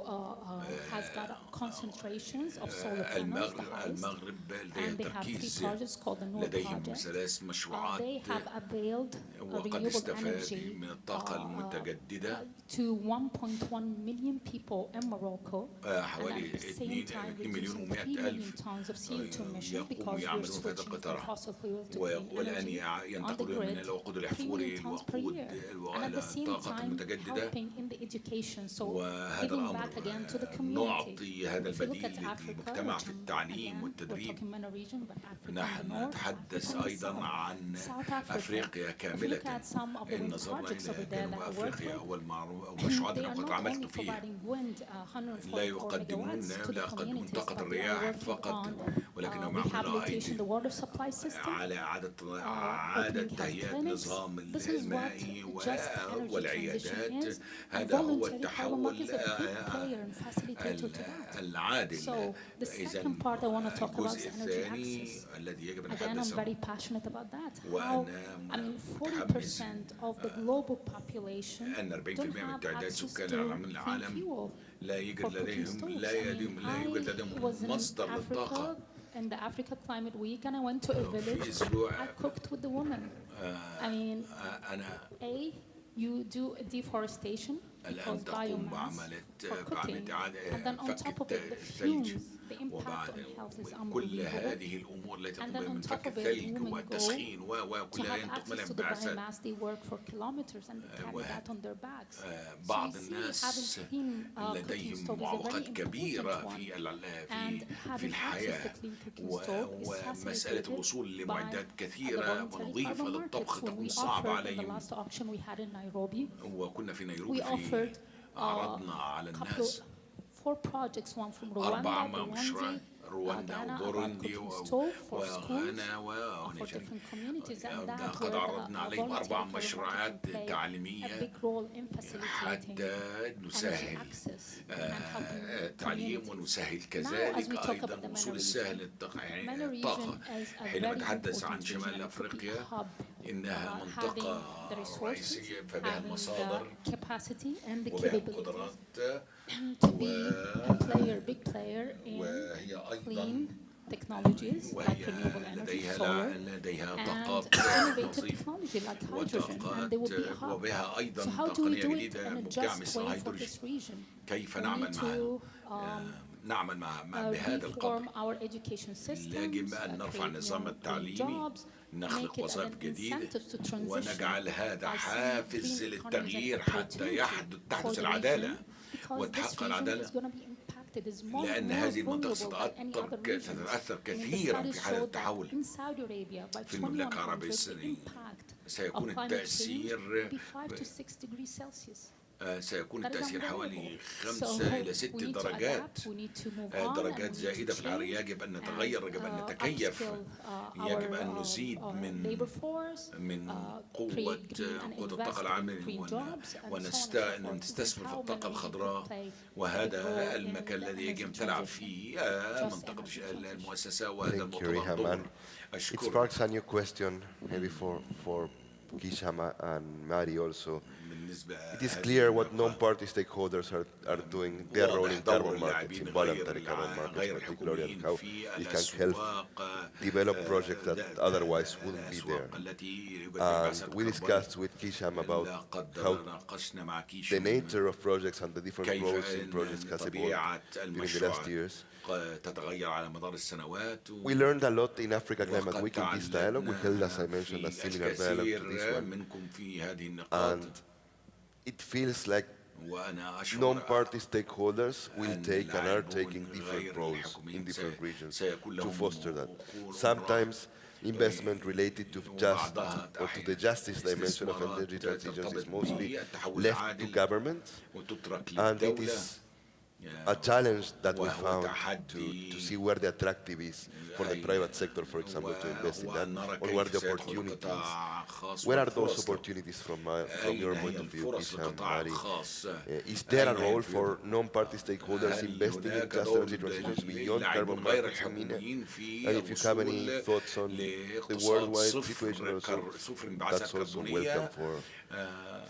G: has got concentrations of solar panels, the highest,
H: المغرب لديها
G: and they have 3
H: تركيز
G: projects called the Noor
H: لديهم
G: project.
H: 3 مشروعات
G: They have availed
H: وقد
G: renewable
H: استفادوا
G: energy
H: من الطاقة المتجددة
G: to 1.1 million people in Morocco, and
H: حوالي
G: at the same time
H: 2 مليون
G: reducing 3 million
H: و100
G: tons of CO2 emissions
H: يقوموا
G: because we're
H: يعملون في هذا
G: switching from
H: القطاع
G: fossil fuels to clean
H: والآن
G: energy on the
H: ينتقلون من
G: grid,
H: الوقود
G: 3
H: الأحفوري
G: million tons per
H: للوقود
G: year, and at the same
H: الطاقة
G: time
H: المتجددة
G: helping in the education. So
H: وهذا
G: giving
H: الأمر
G: back again to the community.
H: نعطي هذا
G: If you look
H: البديل
G: at Africa,
H: للمجتمع
G: which
H: في التعليم
G: again, we're
H: والتدريب
G: talking MENA region, but Africa in the
H: نحن
G: north,
H: نتحدث
G: Africa in the
H: أيضا
G: south.
H: عن
G: South Africa,
H: أفريقيا
G: if you
H: كاملة
G: look at some of the
H: إن
G: wind
H: نظرنا
G: projects over
H: إلى
G: there
H: جنوب
G: that I worked
H: أفريقيا
G: with,
H: والمشروعات
G: they
H: اللي
G: are
H: قد
G: not
H: عملت
G: only
H: فيها
G: providing wind,
H: لا
G: 144
H: يقدمون
G: megawatts to
H: لا
G: the
H: يقدمون
G: communities,
H: طاقة
G: but they are
H: الرياح
G: working
H: فقط
G: on
H: ولكنهم يعملون
G: rehabilitation
H: أيضا
G: the water supply system,
H: على إعادة
G: opening health
H: تهيئة
G: clinics.
H: نظام
G: This is what
H: المائي
G: just energy transition
H: والعيادات
G: is. And
H: هذا هو
G: voluntary carbon
H: التحول
G: market is a big player and facilitator to that.
H: العادل
G: So the
H: إذا
G: second part I want to talk about is
H: الجزء
G: energy
H: الثاني
G: access.
H: الذي يجب أن
G: Again, I'm
H: نتحدث
G: very
H: عنه
G: passionate about that. How,
H: وأنا
G: I mean,
H: متحمس
G: 40% of the global population
H: أن 40%
G: don't
H: من
G: have
H: تعداد
G: access
H: سكان
G: to
H: العالم
G: clean fuel
H: لا
G: for
H: يوجد
G: cooking
H: لديهم
G: stoves.
H: لا
G: I mean,
H: يوجد
G: I
H: لديهم
G: was in
H: مصدر للطاقة
G: Africa in the Africa Climate Week, and I went to a village.
H: أسبوع
G: I cooked with the women. I mean,
H: أنا
G: you do deforestation because
H: الآن تقوم
G: biomass
H: بعملية
G: for cooking, and then on
H: فك
G: top of it, the
H: الثلج
G: fumes, the impact on health is
H: كل
G: unbelievable.
H: هذه الأمور التي
G: And
H: تقوم
G: then
H: من
G: on top
H: فك
G: of it,
H: الثلج
G: women go
H: والتسخين
G: to
H: وكلها
G: have
H: ينتقل
G: access to the
H: انبعاثات
G: biomass, they work for kilometers and they carry that on their bags. So
H: بعض
G: you see,
H: الناس
G: having clean cooking
H: لديهم
G: stove is a very
H: معوقات كبيرة
G: important one.
H: في
G: And having access
H: الحياة
G: to clean cooking stove is
H: ومسألة
G: facilitated
H: الوصول
G: by
H: لمعدات
G: the
H: كثيرة
G: voluntary
H: ونظيفة
G: carbon
H: للطبخ
G: markets. When
H: تكون
G: we
H: صعبة
G: offered in the
H: عليهم
G: last auction we had in Nairobi,
H: وكنا في
G: we
H: نيروبي
G: offered
H: عرضنا على
G: couple,
H: الناس
G: 4 projects, one from
H: 4
G: Rwanda,
H: مشروعات
G: Burundi,
H: رواندا
G: Ghana, about
H: وبوروندي
G: cooking stove for schools,
H: وغانا
G: for different communities, and that
H: قد
G: where
H: عرضنا عليهم 4
G: voluntary carbon
H: مشروعات
G: market can play a
H: تعليمية
G: big role in facilitating
H: حتى
G: energy
H: نسهل
G: access and helping
H: التعليم
G: communities.
H: ونسهل
G: Now, as
H: كذلك
G: we talk
H: أيضا
G: about the
H: الوصول
G: MENA
H: السهل
G: region,
H: للطاقة
G: is a
H: حينما
G: very
H: نتحدث عن
G: important
H: شمال
G: region and a cooking
H: أفريقيا
G: hub,
H: إنها
G: having
H: منطقة
G: the resources,
H: رئيسية فبها
G: having
H: المصادر
G: the capacity and the
H: وبها
G: capabilities
H: القدرات
G: to be a player, big player in
H: وهي أيضا
G: clean technologies like
H: وهي
G: renewable energy,
H: لديها
G: solar,
H: لديها
G: and
H: طاقات
G: innovative
H: نظيفة
G: technology like hydrogen, and they will be a hub.
H: وبها أيضا
G: So how do we
H: تقنية
G: do it
H: جديدة
G: in a
H: مبدعة
G: just
H: مثل
G: way for
H: الهيدروجين
G: this region?
H: كيف
G: We
H: نعمل
G: need
H: معها
G: to
H: نعمل بهذا القدر
G: reform our education systems,
H: يجب أن نرفع
G: create
H: النظام
G: more green
H: التعليمي
G: jobs,
H: نخلق
G: make it
H: وظائف
G: an
H: جديدة
G: incentive to transition
H: ونجعل هذا
G: by seeing
H: حافز
G: green economies and
H: للتغيير حتى
G: opportunity
H: تحدث
G: for the
H: العدالة
G: region, because this
H: وتحقق
G: region
H: العدالة
G: is going to be impacted, is more
H: لأن هذه المنطقة
G: vulnerable than any other regions.
H: ستتأثر
G: I mean, the
H: كثيرا
G: studies
H: في حالة
G: show that
H: التحول
G: in Saudi Arabia by
H: في المملكة العربية
G: 2100 the
H: السعودية
G: impact
H: سيكون
G: of climate change
H: التأثير
G: will be 5 to 6 degrees Celsius.
H: سيكون
G: That is
H: التأثير
G: unbearable.
H: حوالي
G: So
H: 5 إلى 6
G: we need to
H: درجات
G: adapt, we need to move on, and
H: درجات
G: we need
H: زائدة
G: to
H: في الحرارة
G: change
H: يجب أن
G: and,
H: نتغير يجب أن نتكيف
G: upskill,
H: يجب
G: our,
H: أن نزيد من
G: labor force,
H: من قوة
G: create green and
H: قوة
G: invest
H: الطاقة
G: in
H: العامة
G: green jobs, and so on and so forth.
H: ونستثمر في
G: This is how
H: الطاقة
G: MENA region
H: الخضراء
G: can play a big role
H: وهذا
G: in
H: المكان
G: the
H: الذي يجب أن
G: energy
H: تلعب
G: transition.
H: فيه
G: Just
H: منطقة
G: energy transition.
H: المؤسسة وهذا
D: Thank you,
H: المؤتمر
D: Riham.
H: دور
D: And it
H: أشكر
D: sparks a new question, maybe for Kishama and Mari also. It is clear what non-party stakeholders are doing, their role in carbon markets, in voluntary carbon markets particularly, and how they can help develop projects that otherwise wouldn't be there. And we discussed with Kisham about how the nature of projects and the different roles in projects has evolved during the last years.
H: تتغير على مدار السنوات
D: We learned a lot in Africa Climate Week in this dialogue. We held, as I mentioned, a similar dialogue to this one.
H: منكم في هذه النقاط
D: And it feels like
H: وأنا أشعر
D: non-party stakeholders will take and are taking different roles in different regions to foster that. Sometimes investment related to just or to the justice dimension of energy transitions is mostly left to government, and it is a challenge that we found to see where the attractive is for the private sector, for example, to invest in that, or where the opportunities. Where are those opportunities from your point of view, Kisham, Mari? Is there a role for non-party stakeholders investing in just energy transitions beyond carbon markets in MENA? And if you have any thoughts on the worldwide situation also, that's also welcome for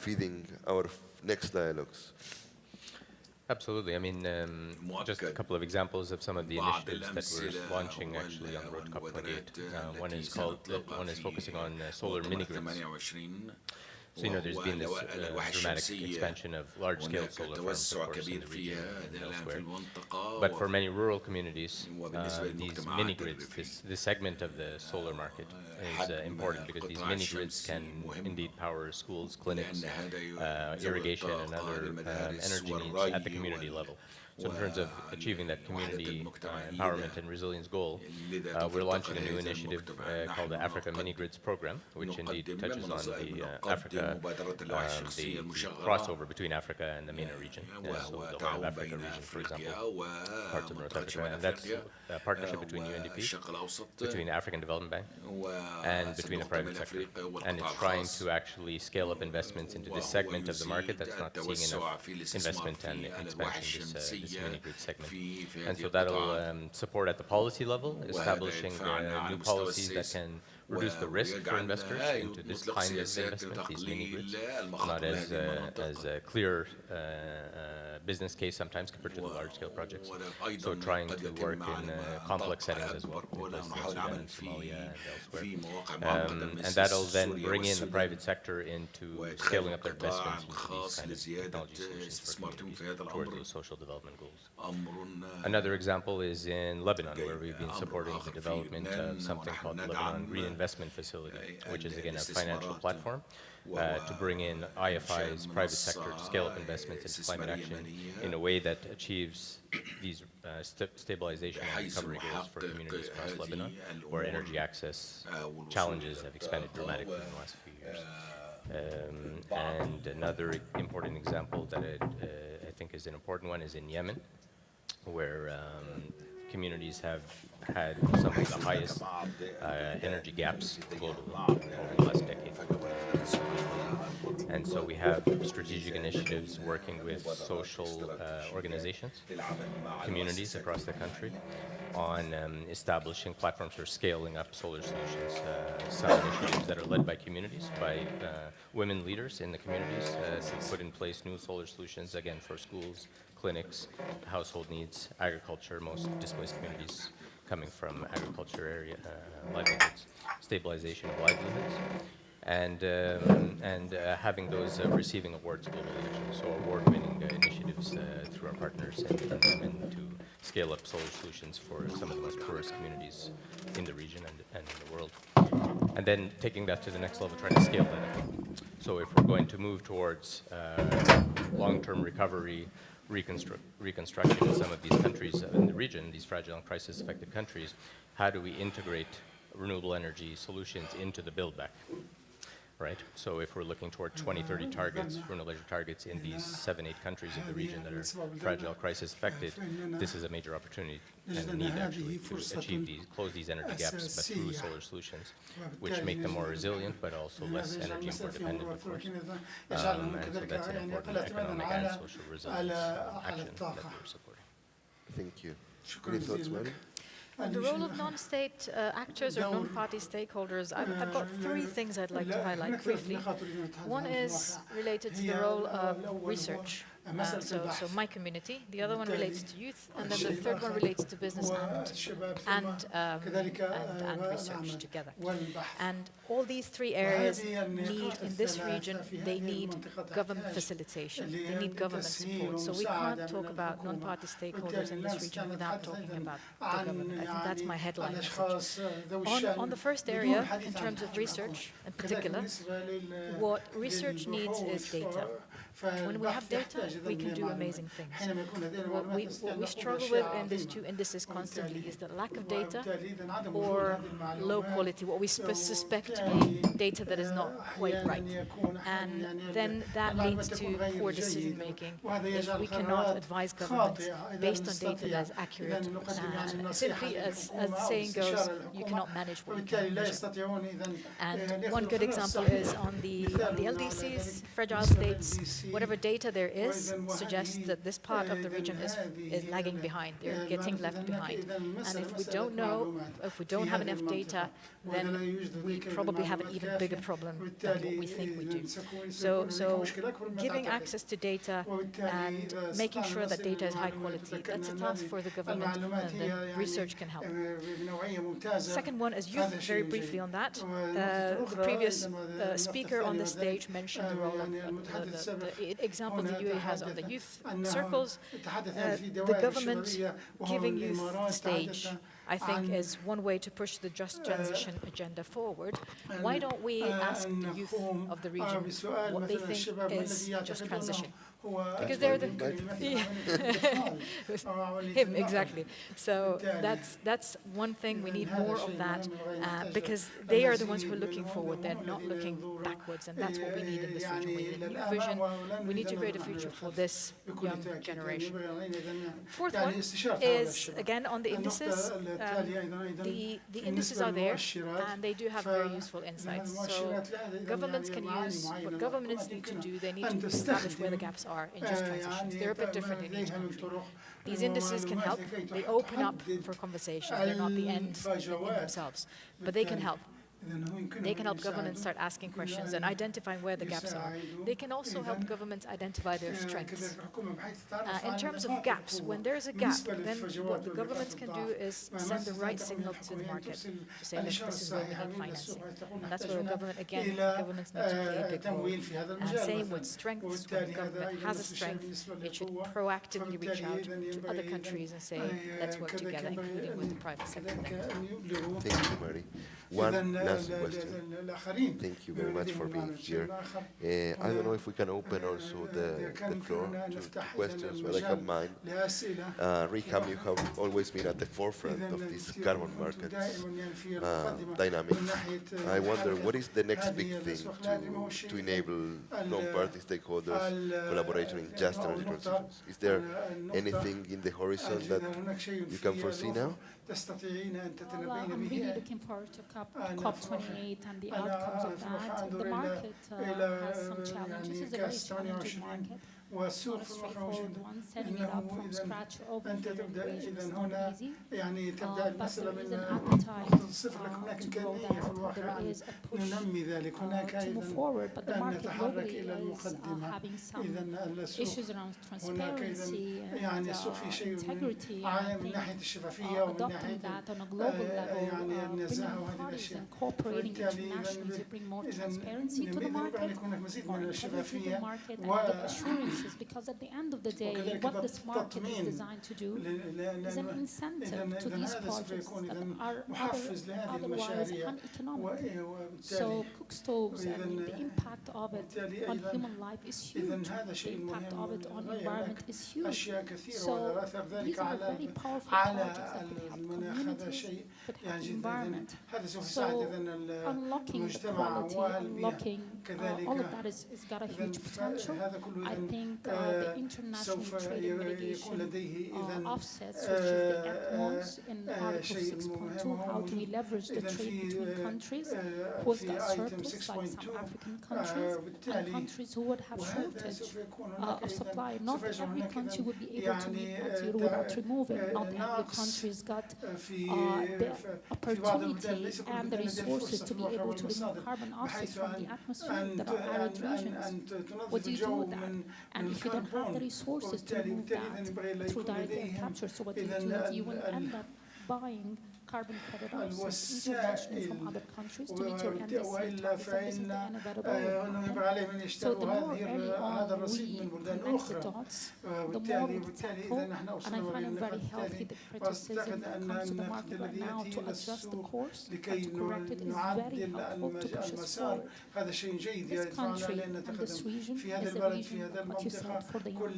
D: feeding our next dialogues.
F: Absolutely. I mean, just a couple of examples of some of the initiatives that we're launching actually on the road to COP28. One is focusing on solar mini-grids. So, you know, there's been this dramatic expansion of large-scale solar farms, of course, in the region and elsewhere. But for many rural communities, these mini-grids, this segment of the solar market is important because these mini-grids can indeed power schools, clinics, irrigation, and other energy needs at the community level. So in terms of achieving that community empowerment and resilience goal, we're launching a new initiative called the Africa Mini Grids Program, which indeed touches on the the crossover between Africa and the MENA region. So the Horn of Africa region, for example, parts of North Africa. And that's a partnership between UNDP, between the African Development Bank, and between the private sector. And it's trying to actually scale up investments into this segment of the market that's not seeing enough investment and expansion, this mini-grid segment. And so that'll support at the policy level, establishing new policies that can reduce the risk for investors into this kind of investment, these mini-grids, not as a clear business case sometimes compared to the large-scale projects. So trying to work in complex settings as well, in places like Sudan, Somalia, and elsewhere. And that'll then bring in the private sector into scaling up their investments into these kind of technology solutions for communities towards those social development goals. Another example is in Lebanon, where we've been supporting the development of something called the Lebanon Green Investment Facility, which is again a financial platform to bring in IFI's private sector to scale up investments into climate action in a way that achieves these stabilization and recovery goals for communities across Lebanon, where energy access challenges have expanded dramatically in the last few years. And another important example that I think is an important one is in Yemen, where communities have had some of the highest energy gaps globally over the last decade. And so we have strategic initiatives working with social organizations, communities across the country on establishing platforms for scaling up solar solutions. Some initiatives that are led by communities, by women leaders in the communities to put in place new solar solutions, again, for schools, clinics, household needs, agriculture, most displaced communities coming from agriculture area livelihoods, stabilization of livelihoods, and having those receiving awards globally, actually. So award-winning initiatives through our partners and to scale up solar solutions for some of the most poorest communities in the region and in the world. And then taking that to the next level, trying to scale that up. So if we're going to move towards long-term recovery, reconstruction in some of these countries in the region, these fragile and crisis-affected countries, how do we integrate renewable energy solutions into the build-back, right? So if we're looking toward 2030 targets, renewable energy targets in these 7-8 countries of the region that are fragile, crisis-affected, this is a major opportunity and a need actually to achieve these, close these energy gaps, but through solar solutions, which make them more resilient, but also less energy import dependent, of course. And so that's an important economic and social resilience action that we're supporting.
D: Thank you. Any thoughts, Mary?
E: The role of non-state actors or non-party stakeholders, I've got 3 things I'd like to highlight briefly. One is related to the role of research, so my community. The other one relates to youth, and then the third one relates to business and research together. And all these 3 areas need, in this region, they need government facilitation. They need government support. So we can't talk about non-party stakeholders in this region without talking about the government. I think that's my headline message. On the first area, in terms of research in particular, what research needs is data. When we have data, we can do amazing things. What we struggle with in this is constantly is the lack of data or low quality, what we suspect to be data that is not quite right. And then that leads to poor decision making if we cannot advise government based on data that is accurate. Simply, as the saying goes, you cannot manage what you can't measure. And one good example is on the LDCs, fragile states. whatever data there is suggests that this part of the region is lagging behind. They're getting left behind. And if we don't know, if we don't have enough data, then we probably have an even bigger problem than what we think we do. So giving access to data and making sure that data is high quality, that's a task for the government, and then research can help. Second one is youth, very briefly on that. The previous speaker on the stage mentioned the role of the example the UAE has on the youth circles. The government giving youth the stage, I think, is one way to push the just transition agenda forward. Why don't we ask the youth of the region what they think is just transition? Because they're the him, exactly. So that's one thing. We need more of that because they are the ones who are looking forward. They're not looking backwards, and that's what we need in this region. We need a new vision. We need to create a future for this young generation. Fourth one is, again, on the indices. The indices are there, and they do have very useful insights. So governments can use what governments need to do. They need to establish where the gaps are in just transitions. They're a bit different in each country. These indices can help. They open up for conversations. They're not the end in themselves, but they can help. They can help governments start asking questions and identifying where the gaps are. They can also help governments identify their strengths. In terms of gaps, when there's a gap, then what the governments can do is send the right signal to the market to say, look, this is where we need financing. And that's where the government, again, governments need to play a big role. And same with strengths. When the government has a strength, it should proactively reach out to other countries and say, let's work together, including with the private sector.
D: Thank you, Mary. One last question. Thank you very much for being here. I don't know if we can open also the floor to questions, but I have mine. Riham, you have always been at the forefront of this carbon market dynamics. I wonder, what is the next big thing to enable non-party stakeholders collaboration in just energy transitions? Is there anything in the horizon that you can foresee now?
G: Well, I'm really looking forward to COP28 and the outcomes of that. The market has some challenges. It's a very challenging market. It's not a straightforward one. Setting it up from scratch over here in the region is not easy. But there is an appetite to grow that. There is a push to move forward. But the market globally is having some issues around transparency and integrity. And I think adopting that on a global level, bringing parties and cooperating internationally to bring more transparency to the market, more integrity to the market, and give assurances. Because at the end of the day, what this market is designed to do is an incentive to these projects that are otherwise uneconomic. So cook stoves, I mean, the impact of it on human life is huge. The impact of it on the environment is huge. So these are very powerful projects that could help communities, could help the environment. So unlocking the quality, unlocking all of that has got a huge potential. I think the international trade and mitigation offsets, which is the ETMOS in Article 6.2, how do we leverage the trade between countries who have got surplus, like some African countries, and countries who would have shortage of supply. Not every country would be able to meet net zero without removing. Not every country's got the opportunity and the resources to be able to remove carbon offsets from the atmosphere that are arid regions. What do you do with that? And if you don't have the resources to remove that through direct air capture, so what do? You will end up buying carbon credit offsets internationally from other countries to meet your NDC targets, and this is the inevitable. So the more early on we connect the dots, the more we tackle, and I find it very healthy the criticism that comes to the market right now to adjust the course and to correct it is very helpful to push us forward. This country and this region is a region, what you said, for the young.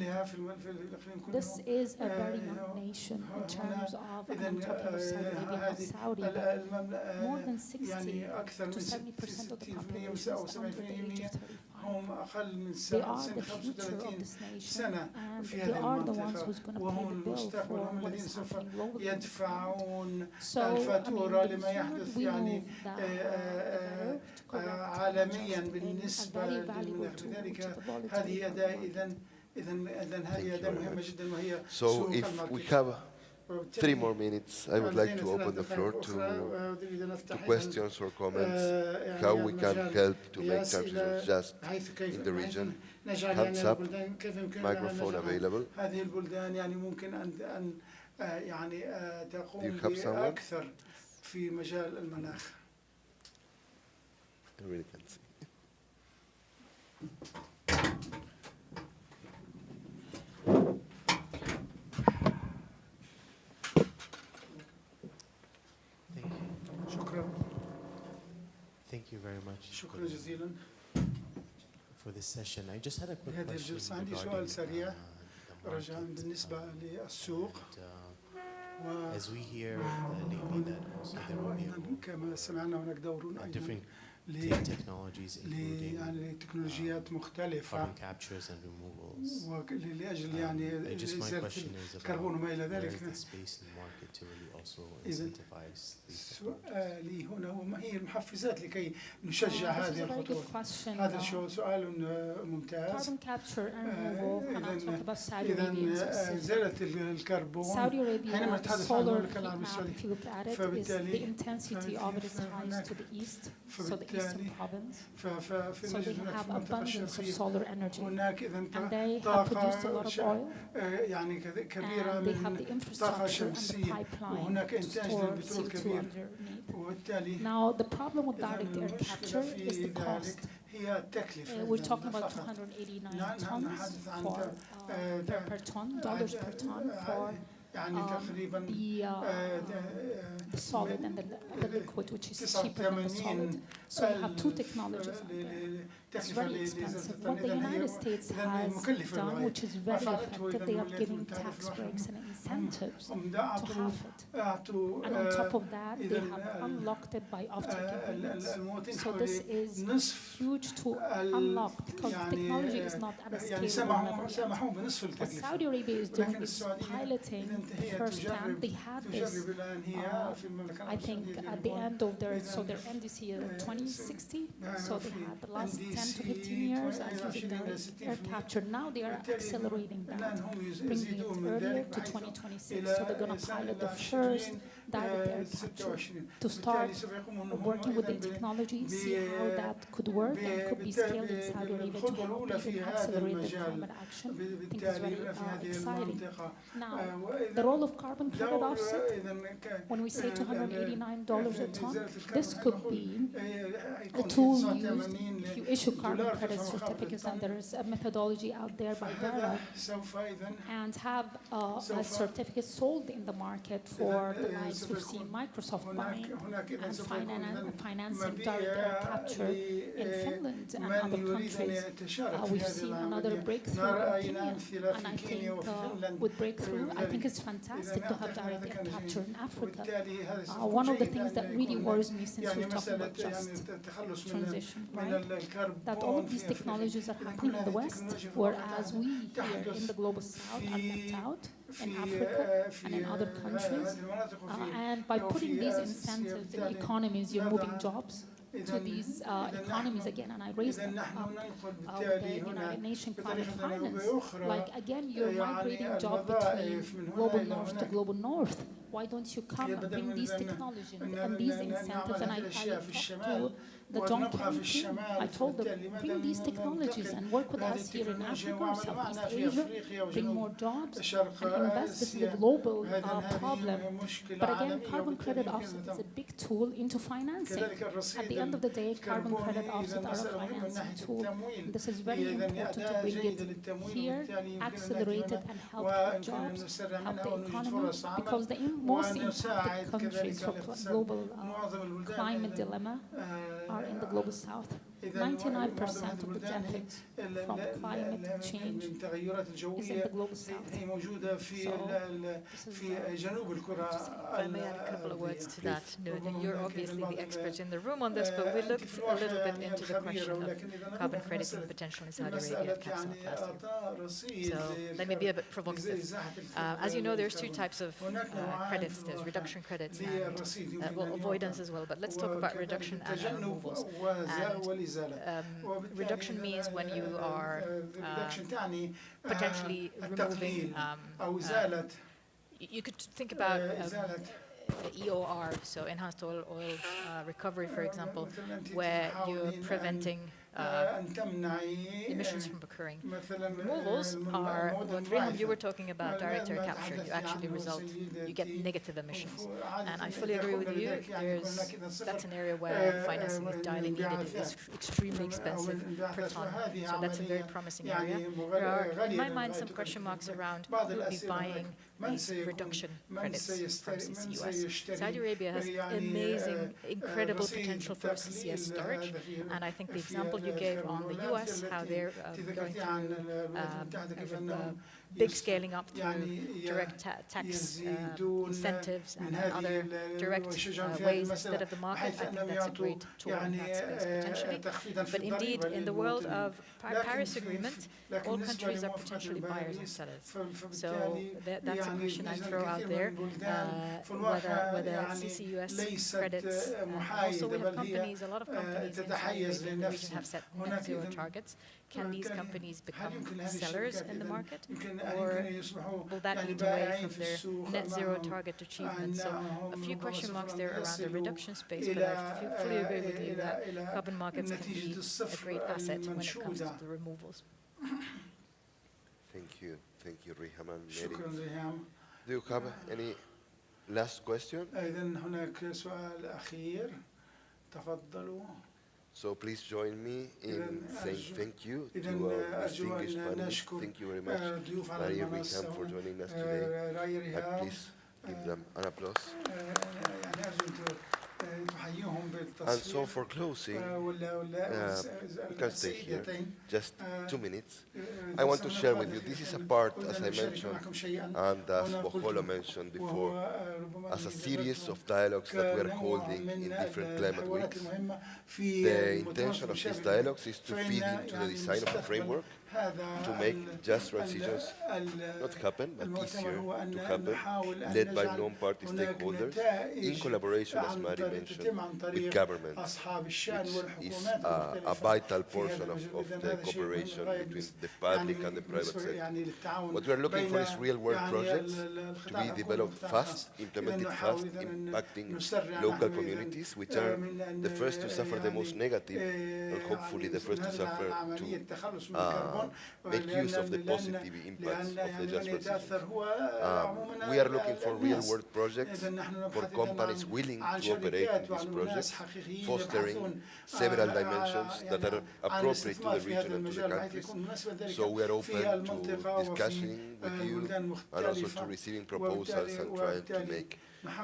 G: This is a very young nation in terms of, and I'm talking about Saudi Arabia, not Saudi, but more than 60 to 70% of the population is under the age of 35.
I: هم أقل من
G: They are
I: سنة
G: the future of
I: 35
G: this nation,
I: سنة
G: and
I: في
G: they
I: هذه
G: are the ones
I: المنطقة
G: who's going to pay
I: وهم
G: the bill
I: المستقبل
G: for
I: هم
G: what
I: الذين
G: is
I: سوف
G: happening globally.
I: يدفعون
G: So, I mean,
I: الفاتورة
G: the
I: لما
G: further
I: يحدث
G: we
I: يعني
G: move, the better to correct and
I: عالميا
G: adjust in a
I: بالنسبة
G: very valuable
I: للمناخ.
G: tool, which is
I: لذلك
G: the volatile
I: هذه
G: carbon
I: أداة
G: market.
I: إذن هذه أداة مهمة جدا وهي
D: So
I: سوق
D: if
I: الماركت.
D: we have 3 more minutes, I would like to open the floor to questions or comments, how we can help to make terms just in the region. Hands up, microphone available.
I: هذه البلدان يعني ممكن أن يعني تقوم
D: Do you have someone?
I: بأكثر في مجال المناخ.
D: I really can't see.
I: شكرا.
J: Thank you very much
I: شكرا جزيلا.
J: for this session. I just had a quick
I: هذه
J: question
I: الجلسة عندي
J: regarding
I: سؤال سريع
J: the
I: رجاء
J: market,
I: بالنسبة للسوق.
J: and, as we hear lately that also there will be
I: وأيضا كما سمعنا هناك دور أيضا
J: different technologies
I: يعني
J: including
I: تكنولوجيات مختلفة
J: carbon captures and removals.
I: لأجل يعني
J: Just my
I: إزالة
J: question is about
I: الكربون وما إلى
J: where
I: ذلك.
J: is the space in the market to really also
I: إذن
J: incentivize these technologies?
I: سؤالي هنا هو ما هي المحفزات لكي نشجع
G: This is
I: هذه
G: a very good
I: الخطوات؟
G: question.
I: هذا سؤال ممتاز.
G: Carbon capture and removal, and I'll talk about Saudi
I: إذا
G: Arabia in specific.
I: إزالة الكربون
G: Saudi
I: حينما
G: Arabia
I: نتحدث عن
G: solar
I: المملكة
G: heat
I: العربية
G: map,
I: السعودية
G: if you look at it, is
I: فبالتالي
G: the intensity of it is highest to the east, so the eastern province.
I: ففي
G: So they
I: المجال
G: have
I: في المنطقة
G: abundance of
I: الشرقية
G: solar energy,
I: هناك
G: and
I: إذا
G: they have produced a lot of
I: طاقة
G: oil,
I: يعني كبيرة
G: and they have the
I: من طاقة
G: infrastructure and the
I: شمسية
G: pipeline
I: وهناك
G: to
I: إنتاج
G: store
I: للبترول
G: CO2
I: كبير
G: underneath.
I: وبالتالي
G: Now, the problem with direct air
I: المشكلة
G: capture
I: في
G: is the cost.
I: ذلك هي التكلفة.
G: We're talking about
I: فقط.
G: 289
I: نحن
G: tons
I: نتحدث عن
G: per ton, dollars per ton for
I: يعني تقريبا
G: the solid and the liquid, which is cheaper than the solid. So you have two technologies out there. It's very expensive. What the United States has done, which is very effective, they are giving tax breaks and incentives to have it. And on top of that, they have unlocked it by offtake agreements. So this is huge to unlock, because the technology is not at a scalable level yet. What Saudi Arabia is doing is piloting firsthand. They had this, I think, at the end of their NDC 2060. So they had the last 10 to 15 years as using direct air capture. Now they are accelerating that, bringing it earlier to 2026. So they're going to pilot the first direct air capture to start working with the technology, see how that could work and could be scaled in Saudi Arabia to help even accelerate the climate action. I think it's very exciting. Now, the role of carbon credit offset, when we say $289 a ton, this could be a tool used if you issue carbon credit certificates, and there is a methodology out there by Vera, and have a certificate sold in the market for the likes we've seen Microsoft buying and financing direct air capture in Finland and other countries. We've seen another breakthrough in Kenya, and I think with breakthrough, I think it's fantastic to have direct air capture in Africa. One of the things that really worries me, since we're talking about just transition, right, that all of these technologies are happening in the West, whereas we here in the global South are left out in Africa and in other countries. And by putting these incentives in economies, you're moving jobs to these economies again, and I raised them up with the United Nations Climate Finance. Like, again, you're migrating jobs between global north to global north. Why don't you come and bring these technologies and these incentives? And I talked to the John Kerry team. I told them, bring these technologies and work with us here in Africa or Southeast Asia, bring more jobs and invest. This is a global problem. But again, carbon credit offset is a big tool into financing. At the end of the day, carbon credit offset are a financing tool. This is very important to bring it here, accelerate it, and help jobs, help the economy, because the most impacted countries for global climate dilemma are in the global south. 99% of the deaths from climate change
I: من التغيرات
G: is in
I: الجوية
G: the global south.
I: هي موجودة في
G: So, this is,
I: في جنوب الكرة
E: If I may add a couple of words to that,
I: ربما
E: you're
I: هناك
E: obviously
I: بعض
E: the experts in the room on this, but we
I: أنت
E: looked
I: في
E: a
I: الواقع
E: little bit
I: يعني
E: into the
I: الخبيرة
E: question of
I: ولكن إذا
E: carbon
I: نظرنا في
E: crediting
I: مسألة
E: potential in Saudi Arabia
I: مسألة
E: at caps
I: يعني
E: out last year.
I: إعطاء رصيد
E: So let me be a bit provocative.
I: لإزاحة
E: As you know, there's two
I: الكربون.
E: types of
I: هناك نوعان
E: credits.
I: في
E: There's
I: الواقع
E: reduction credits
I: اللي هي
E: and
I: الرصيد يمكن
E: well,
I: أن
E: avoidance
I: يعطى.
E: as well. But let's talk about reduction and
I: التجنب
E: removals. And
I: والإزالة.
E: reduction means when you are
I: reduction تعني
E: potentially removing
I: التقليل أو إزالة
E: you could think about
I: إزالة
E: EOR, so enhanced oil recovery, for example,
I: مثلاً أنت
E: where you're
I: تحاولين
E: preventing
I: أن تمنعي
E: emissions from occurring.
I: مثلاً
E: Removals are what Reham, you were talking about direct air capture. You actually you get negative emissions. And I fully agree with you. That's an area where financing is direly needed. It's extremely expensive per ton. So that's a very promising area. There are, in my mind, some question marks around who will be buying these reduction credits from CCUS. Saudi Arabia has amazing, incredible potential for CCS storage. And I think the example you gave on the US, how they're going through big scaling up through direct tax incentives and other direct ways instead of the market. I think that's a great tool in that space potentially. But indeed, in the world of Paris Agreement, all countries are potentially buyers and sellers. So that's a question I throw out there, whether CCUS credits, also we have companies, a lot of companies in Saudi Arabia in the region have set net zero targets. Can these companies become sellers in the market, or will that eat away from their net zero target achievement? So a few question marks there around the reduction space, but I fully agree with you that carbon markets can be a great asset when it comes to the removals.
D: Thank you, Reham and Mary.
I: شكرا ريهام.
D: Do you have any last question?
I: إذا هناك سؤال أخير تفضلوا.
D: So please join me in saying thank you to
I: إذا
D: our
I: أرجو
D: distinguished
I: أن
D: panelists.
I: نشكر
D: Thank you very much,
I: ضيوف على
D: Maria
I: المنصة
D: Reham, for joining us today.
I: راي
D: And
I: ريهام.
D: please give them an applause.
I: يعني أرجو تحييهم
D: And
I: بالتصفيق.
D: so for closing, we can stay here just 2 minutes. I want to share with you, this is a part, as I mentioned, and as Boholo mentioned before, as a series of dialogues that we are holding in different climate weeks. The intention of these dialogues is to feed into the design of a framework to make just transitions not happen, but easier to happen, led by non-party stakeholders in collaboration, as Mari mentioned, with governments, which is a vital portion of the cooperation between the public and the private sector. What we are looking for is real-world projects to be developed fast, implemented fast, impacting local communities, which are the first to suffer the most negative, and hopefully the first to suffer to make use of the positive impacts of the just transition. We are looking for real-world projects for companies willing to operate in these projects, fostering several dimensions that are appropriate to the region and to the countries. So we are open to discussing with you and also to receiving proposals and trying to make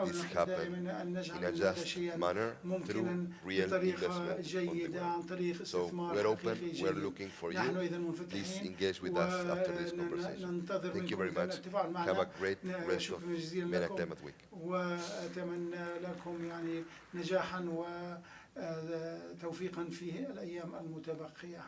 D: this happen in a just manner through real investment on the ground. So we're open, we're looking for you. Please engage with us after this conversation. Thank you very much. Have a great rest of MENA Climate Week.
I: وأتمنى لكم يعني نجاحا وتوفيقا في الأيام المتبقية.